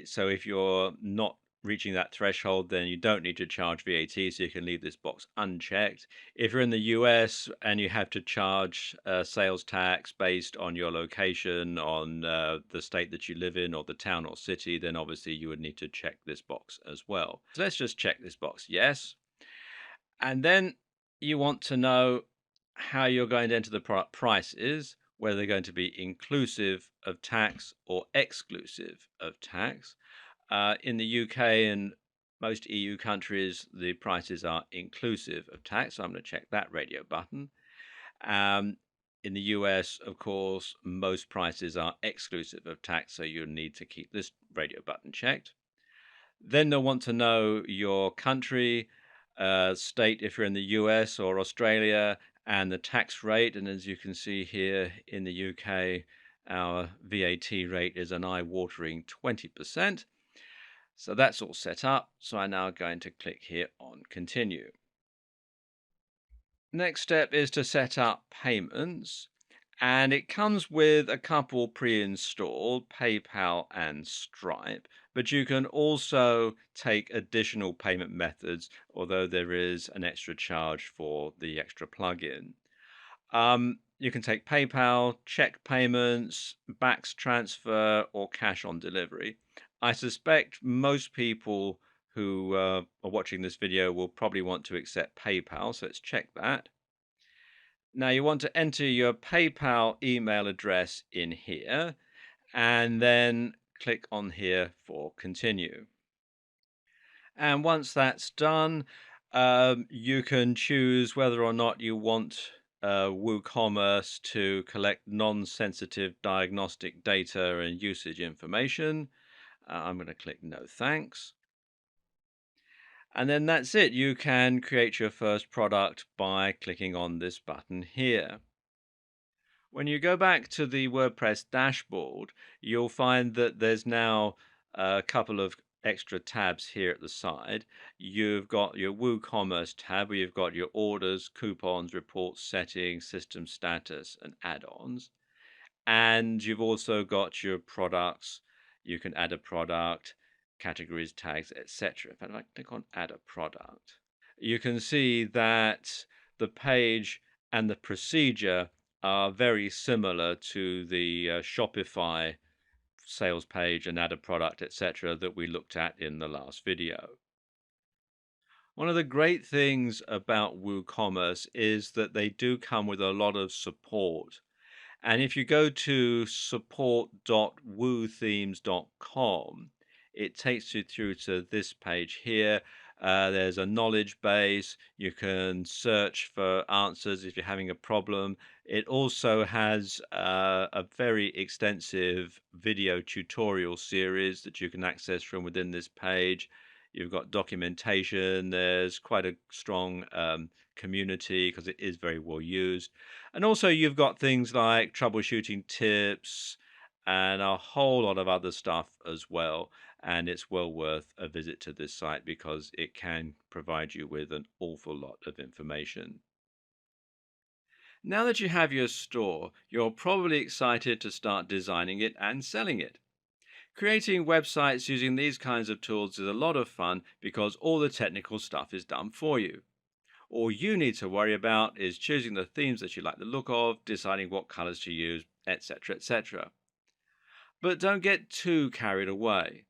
B: So if you're not reaching that threshold, then you don't need to charge VAT, so you can leave this box unchecked. If you're in the US and you have to charge sales tax based on your location, on the state that you live in, or the town or city, then obviously you would need to check this box as well. So let's just check this box, yes. And then you want to know how you're going to enter the product prices, whether they're going to be inclusive of tax or exclusive of tax. In the UK and most EU countries, the prices are inclusive of tax. So I'm going to check that radio button. Um, in the US, of course, most prices are exclusive of tax. So you'll need to keep this radio button checked. Then they'll want to know your country, state if you're in the US or Australia, and the tax rate. And as you can see here in the UK, our VAT rate is an eye-watering 20%. So that's all set up. So I'm now going to click here on continue. Next step is to set up payments. And it comes with a couple pre-installed, PayPal and Stripe, but you can also take additional payment methods, although there is an extra charge for the extra plugin. You can take PayPal, check payments, backs transfer, or cash on delivery. I suspect most people who are watching this video will probably want to accept PayPal, so let's check that. Now you want to enter your PayPal email address in here and then click on here for continue. And once that's done, you can choose whether or not you want WooCommerce to collect non-sensitive diagnostic data and usage information. I'm going to click no thanks. And then that's it. You can create your first product by clicking on this button here. When you go back to the WordPress dashboard, you'll find that there's now a couple of extra tabs here at the side. You've got your WooCommerce tab where you've got your orders, coupons, reports, settings, system status, and add-ons. And you've also got your products. You can add a product, categories, tags, etc. If I click on add a product, you can see that the page and the procedure are very similar to the Shopify sales page and add a product, etc., that we looked at in the last video. One of the great things about WooCommerce is that they do come with a lot of support. And if you go to support.woothemes.com, it takes you through to this page here. There's a knowledge base. You can search for answers if you're having a problem. It also has a very extensive video tutorial series that you can access from within this page. You've got documentation. There's quite a strong community because it is very well used. And also, you've got things like troubleshooting tips and a whole lot of other stuff as well. And it's well worth a visit to this site because it can provide you with an awful lot of information. Now that you have your store, you're probably excited to start designing it and selling it. Creating websites using these kinds of tools is a lot of fun because all the technical stuff is done for you. All you need to worry about is choosing the themes that you like the look of, deciding what colors to use, etc., etc. But don't get too carried away.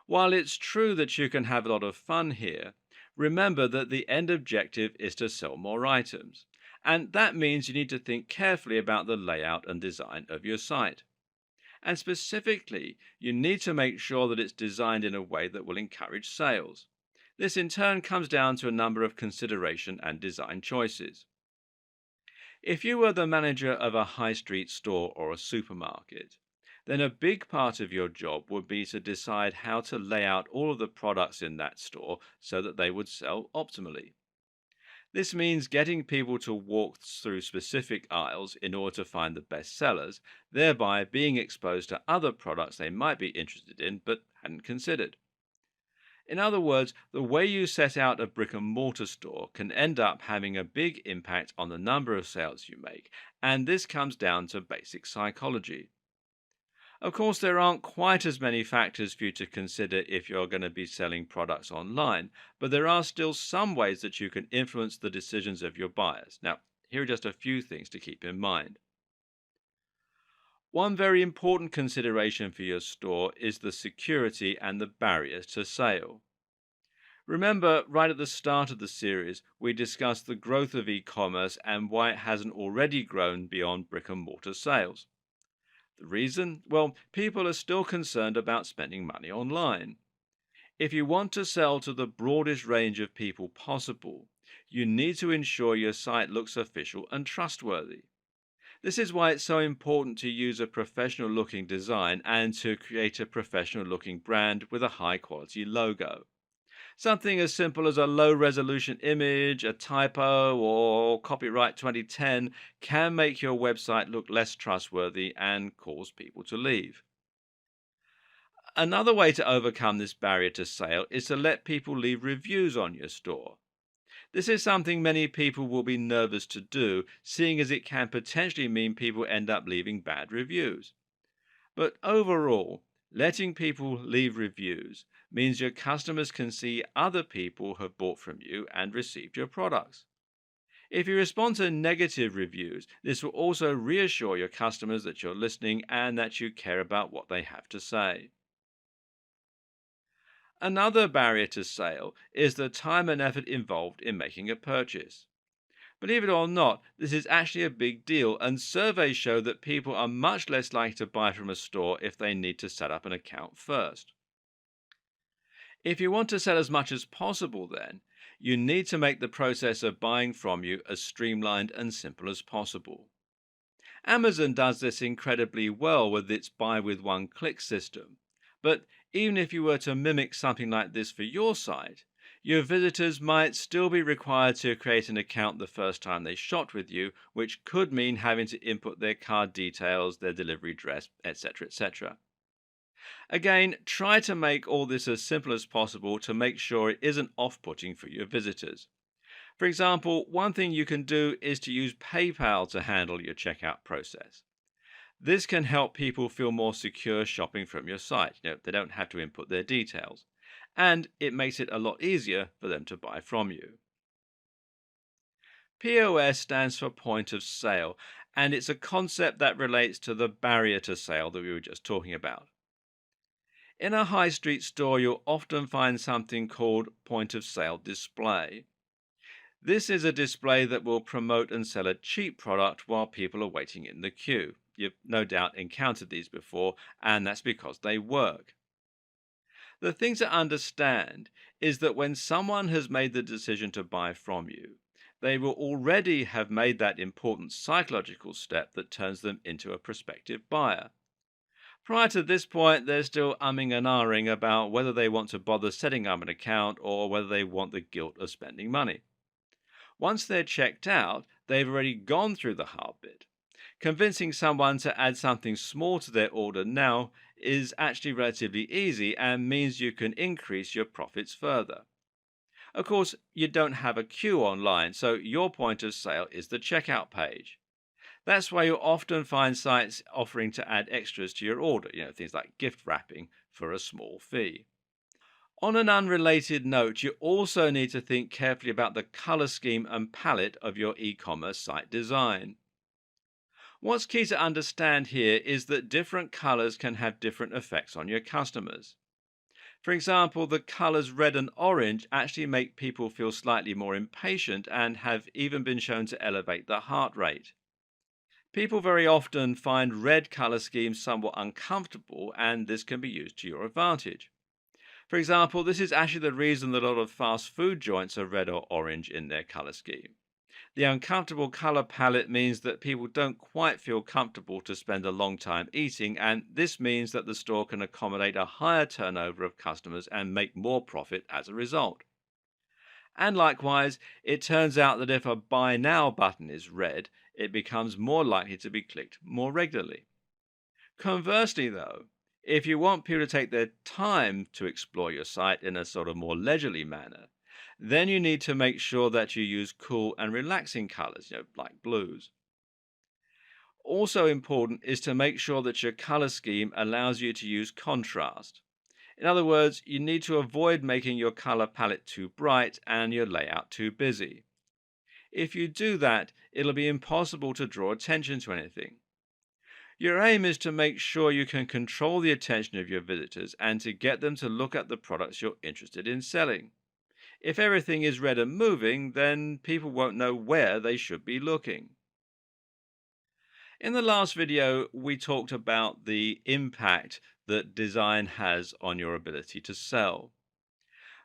B: While it's true that you can have a lot of fun here, remember that the end objective is to sell more items. And that means you need to think carefully about the layout and design of your site. And specifically, you need to make sure that it's designed in a way that will encourage sales. This in turn comes down to a number of consideration and design choices. If you were the manager of a high street store or a supermarket, then a big part of your job would be to decide how to lay out all of the products in that store so that they would sell optimally. This means getting people to walk through specific aisles in order to find the best sellers, thereby being exposed to other products they might be interested in but hadn't considered. In other words, the way you set out a brick and mortar store can end up having a big impact on the number of sales you make, and this comes down to basic psychology. Of course, there aren't quite as many factors for you to consider if you're going to be selling products online, but there are still some ways that you can influence the decisions of your buyers. Now, here are just a few things to keep in mind. One very important consideration for your store is the security and the barriers to sale. Remember, right at the start of the series, we discussed the growth of e-commerce and why it hasn't already grown beyond brick and mortar sales. The reason? Well, people are still concerned about spending money online. If you want to sell to the broadest range of people possible, you need to ensure your site looks official and trustworthy. This is why it's so important to use a professional looking design and to create a professional looking brand with a high quality logo. Something as simple as a low resolution image, a typo, or copyright 2010 can make your website look less trustworthy and cause people to leave. Another way to overcome this barrier to sale is to let people leave reviews on your store. This is something many people will be nervous to do, seeing as it can potentially mean people end up leaving bad reviews. But overall, letting people leave reviews means your customers can see other people have bought from you and received your products. If you respond to negative reviews, this will also reassure your customers that you're listening and that you care about what they have to say. Another barrier to sale is the time and effort involved in making a purchase. Believe it or not, this is actually a big deal, and surveys show that people are much less likely to buy from a store if they need to set up an account first. If you want to sell as much as possible, then you need to make the process of buying from you as streamlined and simple as possible. Amazon does this incredibly well with its buy with one click system. But even if you were to mimic something like this for your site, your visitors might still be required to create an account the first time they shopped with you, which could mean having to input their card details, their delivery address, etc. etc. Again, try to make all this as simple as possible to make sure it isn't off putting for your visitors. For example, one thing you can do is to use PayPal to handle your checkout process. This can help people feel more secure shopping from your site. They don't have to input their details. And it makes it a lot easier for them to buy from you. POS stands for point of sale, and it's a concept that relates to the barrier to sale that we were just talking about. In a high street store, you'll often find something called point of sale display. This is a display that will promote and sell a cheap product while people are waiting in the queue. You've no doubt encountered these before, and that's because they work. The thing to understand is that when someone has made the decision to buy from you, they will already have made that important psychological step that turns them into a prospective buyer. Prior to this point, they're still umming and ahhing about whether they want to bother setting up an account or whether they want the guilt of spending money. Once they're checked out, they've already gone through the hard bit. Convincing someone to add something small to their order now is actually relatively easy and means you can increase your profits further. Of course, you don't have a queue online, so your point of sale is the checkout page. That's why you'll often find sites offering to add extras to your order, things like gift wrapping for a small fee. On an unrelated note, you also need to think carefully about the color scheme and palette of your e-commerce site design. What's key to understand here is that different colors can have different effects on your customers. For example, the colors red and orange actually make people feel slightly more impatient and have even been shown to elevate the heart rate. People very often find red color schemes somewhat uncomfortable, and this can be used to your advantage. For example, this is actually the reason that a lot of fast food joints are red or orange in their color scheme. The uncomfortable color palette means that people don't quite feel comfortable to spend a long time eating, and this means that the store can accommodate a higher turnover of customers and make more profit as a result. And likewise, it turns out that if a buy now button is red, it becomes more likely to be clicked more regularly. Conversely, though, if you want people to take their time to explore your site in a sort of more leisurely manner, then you need to make sure that you use cool and relaxing colors, like blues. Also important is to make sure that your color scheme allows you to use contrast. In other words, you need to avoid making your color palette too bright and your layout too busy. If you do that, it'll be impossible to draw attention to anything. Your aim is to make sure you can control the attention of your visitors and to get them to look at the products you're interested in selling. If everything is red and moving, then people won't know where they should be looking. In the last video, we talked about the impact that design has on your ability to sell.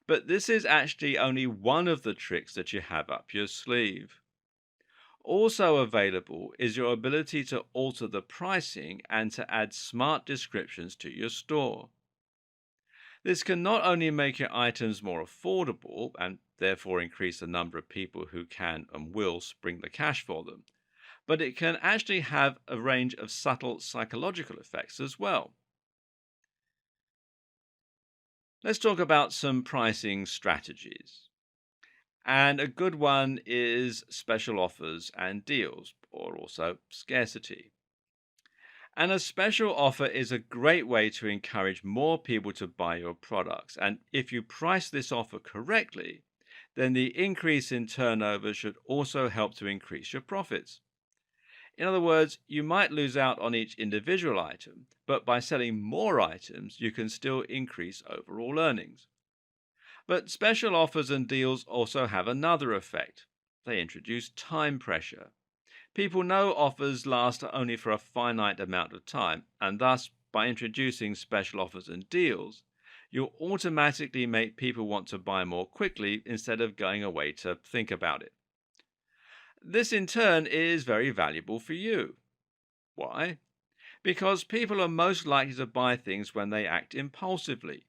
B: But this is actually only one of the tricks that you have up your sleeve. Also available is your ability to alter the pricing and to add smart descriptions to your store. This can not only make your items more affordable and therefore increase the number of people who can and will spring the cash for them, but it can actually have a range of subtle psychological effects as well. Let's talk about some pricing strategies. And a good one is special offers and deals, or also scarcity. And a special offer is a great way to encourage more people to buy your products. And if you price this offer correctly, then the increase in turnover should also help to increase your profits. In other words, you might lose out on each individual item, but by selling more items, you can still increase overall earnings. But special offers and deals also have another effect. They introduce time pressure. People know offers last only for a finite amount of time, and thus, by introducing special offers and deals, you'll automatically make people want to buy more quickly instead of going away to think about it. This, in turn, is very valuable for you. Why? Because people are most likely to buy things when they act impulsively.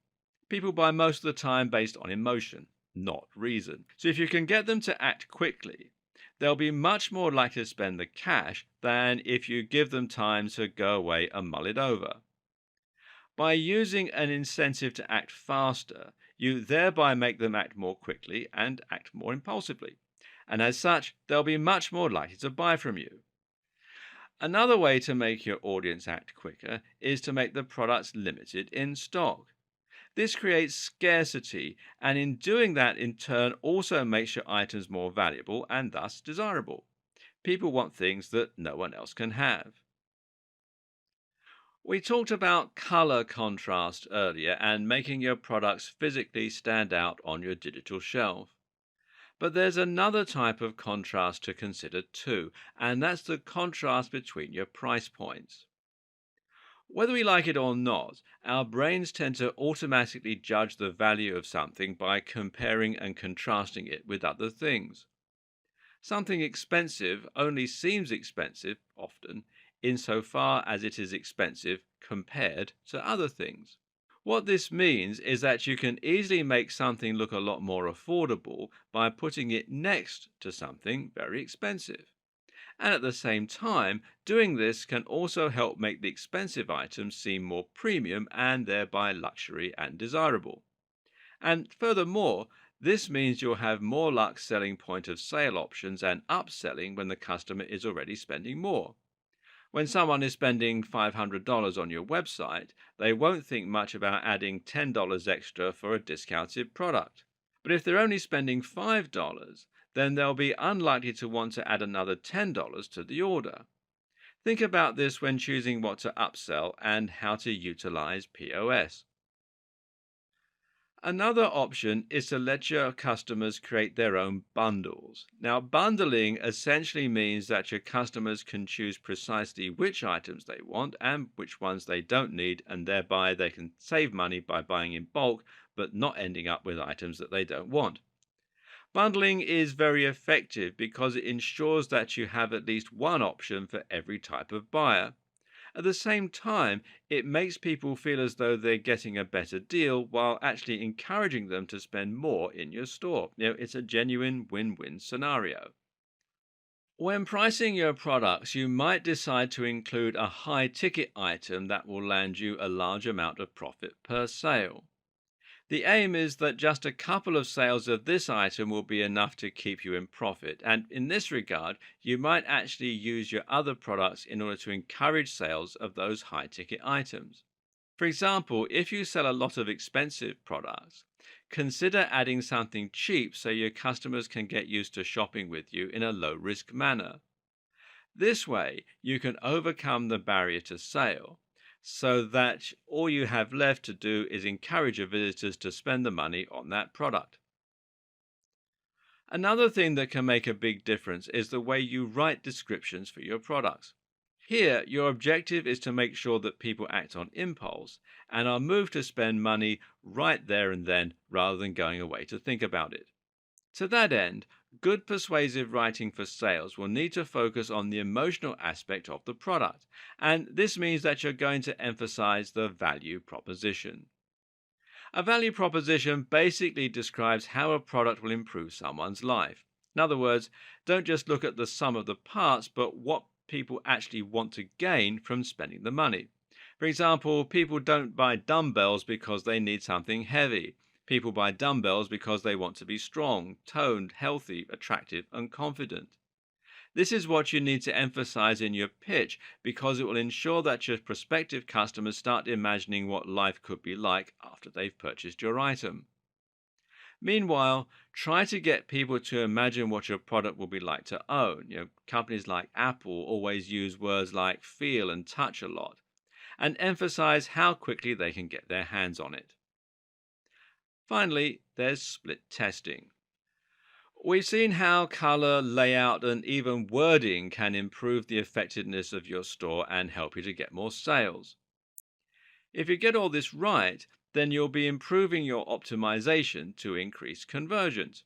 B: People buy most of the time based on emotion, not reason. So if you can get them to act quickly, they'll be much more likely to spend the cash than if you give them time to go away and mull it over. By using an incentive to act faster, you thereby make them act more quickly and act more impulsively. And as such, they'll be much more likely to buy from you. Another way to make your audience act quicker is to make the products limited in stock. This creates scarcity, and in doing that, in turn, also makes your items more valuable and thus desirable. People want things that no one else can have. We talked about color contrast earlier and making your products physically stand out on your digital shelf. But there's another type of contrast to consider too, and that's the contrast between your price points. Whether we like it or not, our brains tend to automatically judge the value of something by comparing and contrasting it with other things. Something expensive only seems expensive, often, insofar as it is expensive compared to other things. What this means is that you can easily make something look a lot more affordable by putting it next to something very expensive. And at the same time, doing this can also help make the expensive items seem more premium and thereby luxury and desirable. And furthermore, this means you'll have more luck selling point of sale options and upselling when the customer is already spending more. When someone is spending $500 on your website, they won't think much about adding $10 extra for a discounted product. But if they're only spending $5, then they'll be unlikely to want to add another $10 to the order. Think about this when choosing what to upsell and how to utilize POS. Another option is to let your customers create their own bundles. Now, bundling essentially means that your customers can choose precisely which items they want and which ones they don't need, and thereby they can save money by buying in bulk but not ending up with items that they don't want. Bundling is very effective because it ensures that you have at least one option for every type of buyer. At the same time, it makes people feel as though they're getting a better deal while actually encouraging them to spend more in your store. It's a genuine win win scenario. When pricing your products, you might decide to include a high ticket item that will land you a large amount of profit per sale. The aim is that just a couple of sales of this item will be enough to keep you in profit, and in this regard, you might actually use your other products in order to encourage sales of those high ticket items. For example, if you sell a lot of expensive products, consider adding something cheap so your customers can get used to shopping with you in a low risk manner. This way, you can overcome the barrier to sale so that all you have left to do is encourage your visitors to spend the money on that product. Another thing that can make a big difference is the way you write descriptions for your products. Here, your objective is to make sure that people act on impulse and are moved to spend money right there and then rather than going away to think about it. To that end, good persuasive writing for sales will need to focus on the emotional aspect of the product, and this means that you're going to emphasize the value proposition. A value proposition basically describes how a product will improve someone's life. In other words, don't just look at the sum of the parts, but what people actually want to gain from spending the money. For example, people don't buy dumbbells because they need something heavy. People buy dumbbells because they want to be strong, toned, healthy, attractive, and confident. This is what you need to emphasize in your pitch because it will ensure that your prospective customers start imagining what life could be like after they've purchased your item. Meanwhile, try to get people to imagine what your product will be like to own. Companies like Apple always use words like feel and touch a lot and emphasize how quickly they can get their hands on it. Finally, there's split testing. We've seen how color, layout, and even wording can improve the effectiveness of your store and help you to get more sales. If you get all this right, then you'll be improving your optimization to increase conversions.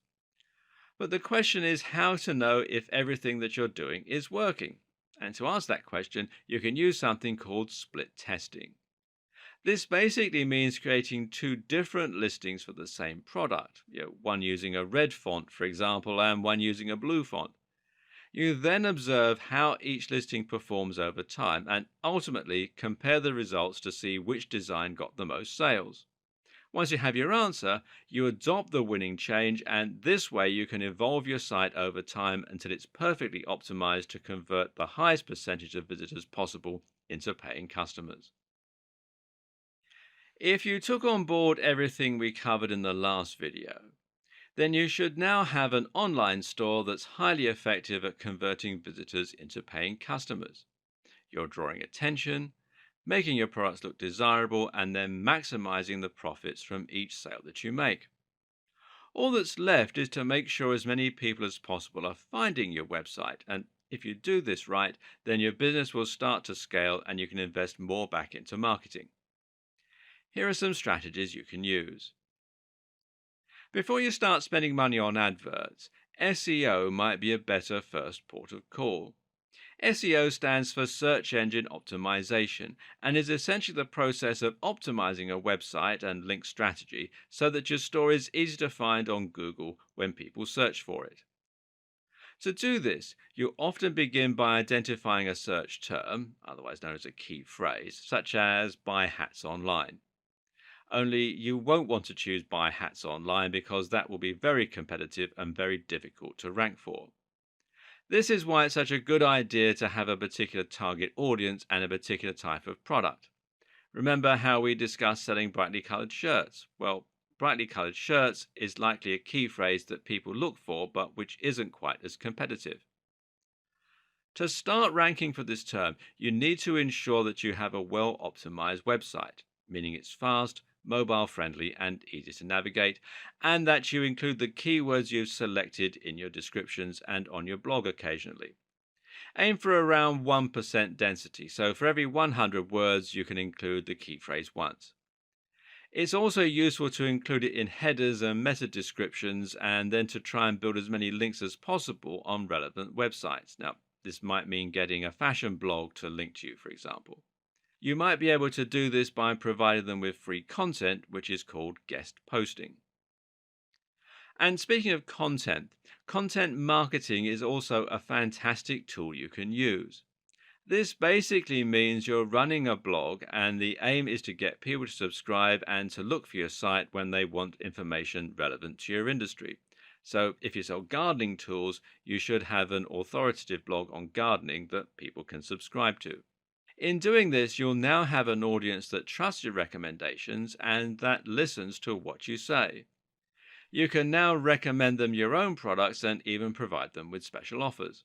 B: But the question is how to know if everything that you're doing is working. And to ask that question, you can use something called split testing. This basically means creating two different listings for the same product, one using a red font, for example, and one using a blue font. You then observe how each listing performs over time and ultimately compare the results to see which design got the most sales. Once you have your answer, you adopt the winning change, and this way you can evolve your site over time until it's perfectly optimized to convert the highest percentage of visitors possible into paying customers. If you took on board everything we covered in the last video, then you should now have an online store that's highly effective at converting visitors into paying customers. You're drawing attention, making your products look desirable, and then maximizing the profits from each sale that you make. All that's left is to make sure as many people as possible are finding your website. And if you do this right, then your business will start to scale and you can invest more back into marketing. Here are some strategies you can use. Before you start spending money on adverts, SEO might be a better first port of call. SEO stands for Search Engine Optimization and is essentially the process of optimizing a website and link strategy so that your store is easy to find on Google when people search for it. To do this, you often begin by identifying a search term, otherwise known as a key phrase, such as buy hats online. Only you won't want to choose buy hats online because that will be very competitive and very difficult to rank for. This is why it's such a good idea to have a particular target audience and a particular type of product. Remember how we discussed selling brightly colored shirts? Well, brightly colored shirts is likely a key phrase that people look for, but which isn't quite as competitive. To start ranking for this term, you need to ensure that you have a well optimized website, meaning it's fast, mobile friendly, and easy to navigate, and that you include the keywords you've selected in your descriptions and on your blog occasionally. Aim for around 1% density, so for every 100 words, you can include the key phrase once. It's also useful to include it in headers and meta descriptions, and then to try and build as many links as possible on relevant websites. Now, this might mean getting a fashion blog to link to you, for example. You might be able to do this by providing them with free content, which is called guest posting. And speaking of content, content marketing is also a fantastic tool you can use. This basically means you're running a blog, and the aim is to get people to subscribe and to look for your site when they want information relevant to your industry. So, if you sell gardening tools, you should have an authoritative blog on gardening that people can subscribe to. In doing this, you'll now have an audience that trusts your recommendations and that listens to what you say. You can now recommend them your own products and even provide them with special offers.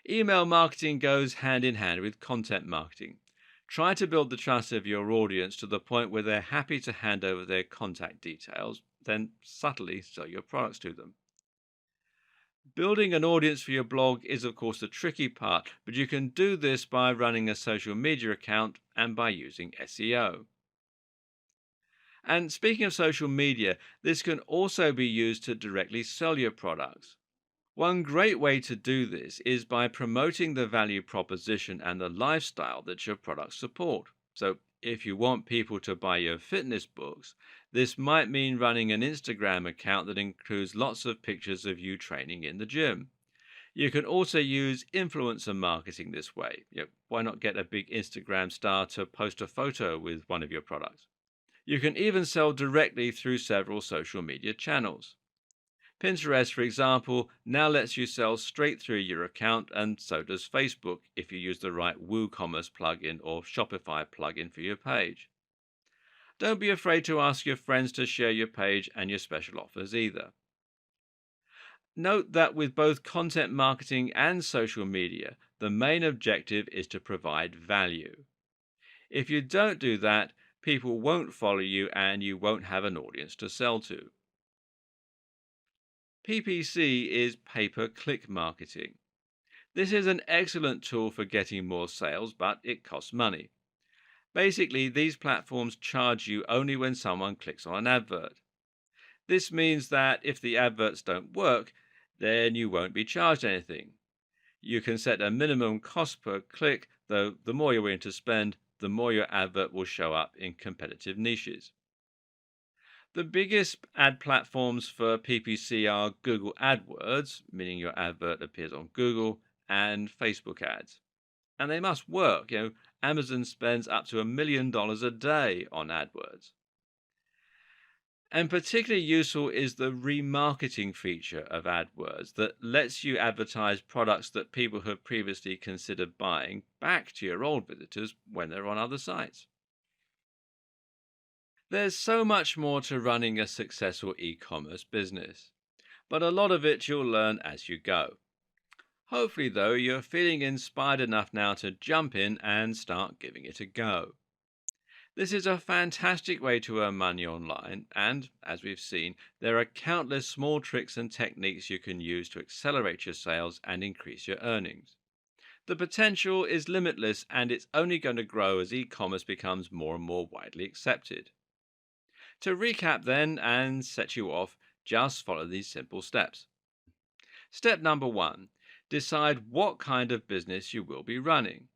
B: Email marketing goes hand in hand with content marketing. Try to build the trust of your audience to the point where they're happy to hand over their contact details, then subtly sell your products to them. Building an audience for your blog is, of course, the tricky part, but you can do this by running a social media account and by using SEO. And speaking of social media, this can also be used to directly sell your products. One great way to do this is by promoting the value proposition and the lifestyle that your products support. So, if you want people to buy your fitness books, this might mean running an Instagram account that includes lots of pictures of you training in the gym. You can also use influencer marketing this way. Why not get a big Instagram star to post a photo with one of your products? You can even sell directly through several social media channels. Pinterest, for example, now lets you sell straight through your account, and so does Facebook if you use the right WooCommerce plugin or Shopify plugin for your page. Don't be afraid to ask your friends to share your page and your special offers either. Note that with both content marketing and social media, the main objective is to provide value. If you don't do that, people won't follow you and you won't have an audience to sell to. PPC is pay-per-click marketing. This is an excellent tool for getting more sales, but it costs money. Basically, these platforms charge you only when someone clicks on an advert. This means that if the adverts don't work, then you won't be charged anything. You can set a minimum cost per click, though the more you're willing to spend, the more your advert will show up in competitive niches. The biggest ad platforms for PPC are Google AdWords, meaning your advert appears on Google, and Facebook ads. And they must work. Amazon spends up to $1 million a day on AdWords. And particularly useful is the remarketing feature of AdWords that lets you advertise products that people have previously considered buying back to your old visitors when they're on other sites. There's so much more to running a successful e-commerce business, but a lot of it you'll learn as you go. Hopefully, though, you're feeling inspired enough now to jump in and start giving it a go. This is a fantastic way to earn money online, and as we've seen, there are countless small tricks and techniques you can use to accelerate your sales and increase your earnings. The potential is limitless, and it's only going to grow as e commerce becomes more and more widely accepted. To recap, then, and set you off, just follow these simple steps. Step number one, decide what kind of business you will be running.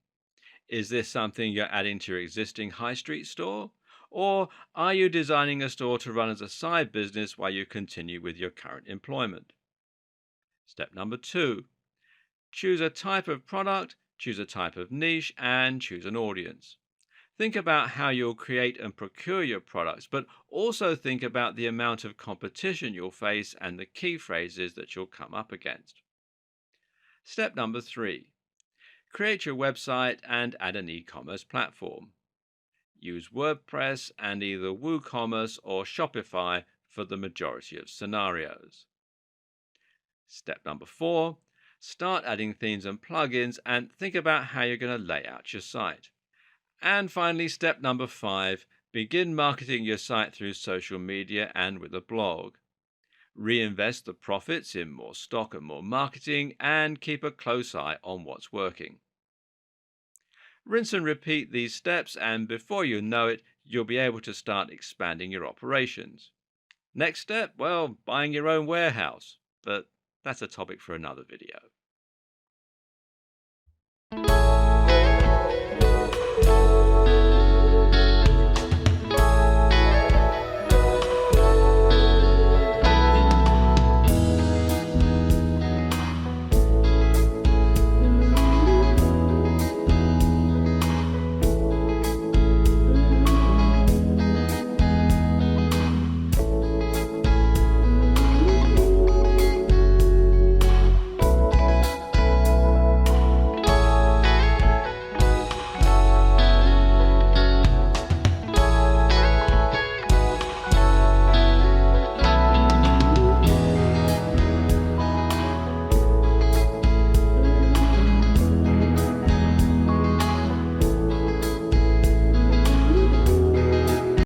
B: Is this something you're adding to your existing high street store? Or are you designing a store to run as a side business while you continue with your current employment? Step number two, choose a type of product, choose a type of niche, and choose an audience. Think about how you'll create and procure your products, but also think about the amount of competition you'll face and the key phrases that you'll come up against. Step number three, create your website and add an e-commerce platform. Use WordPress and either WooCommerce or Shopify for the majority of scenarios. Step number four, start adding themes and plugins and think about how you're going to lay out your site. And finally, step number five, begin marketing your site through social media and with a blog. Reinvest the profits in more stock and more marketing and keep a close eye on what's working. Rinse and repeat these steps, and before you know it, you'll be able to start expanding your operations. Next step, well, buying your own warehouse, but that's a topic for another video.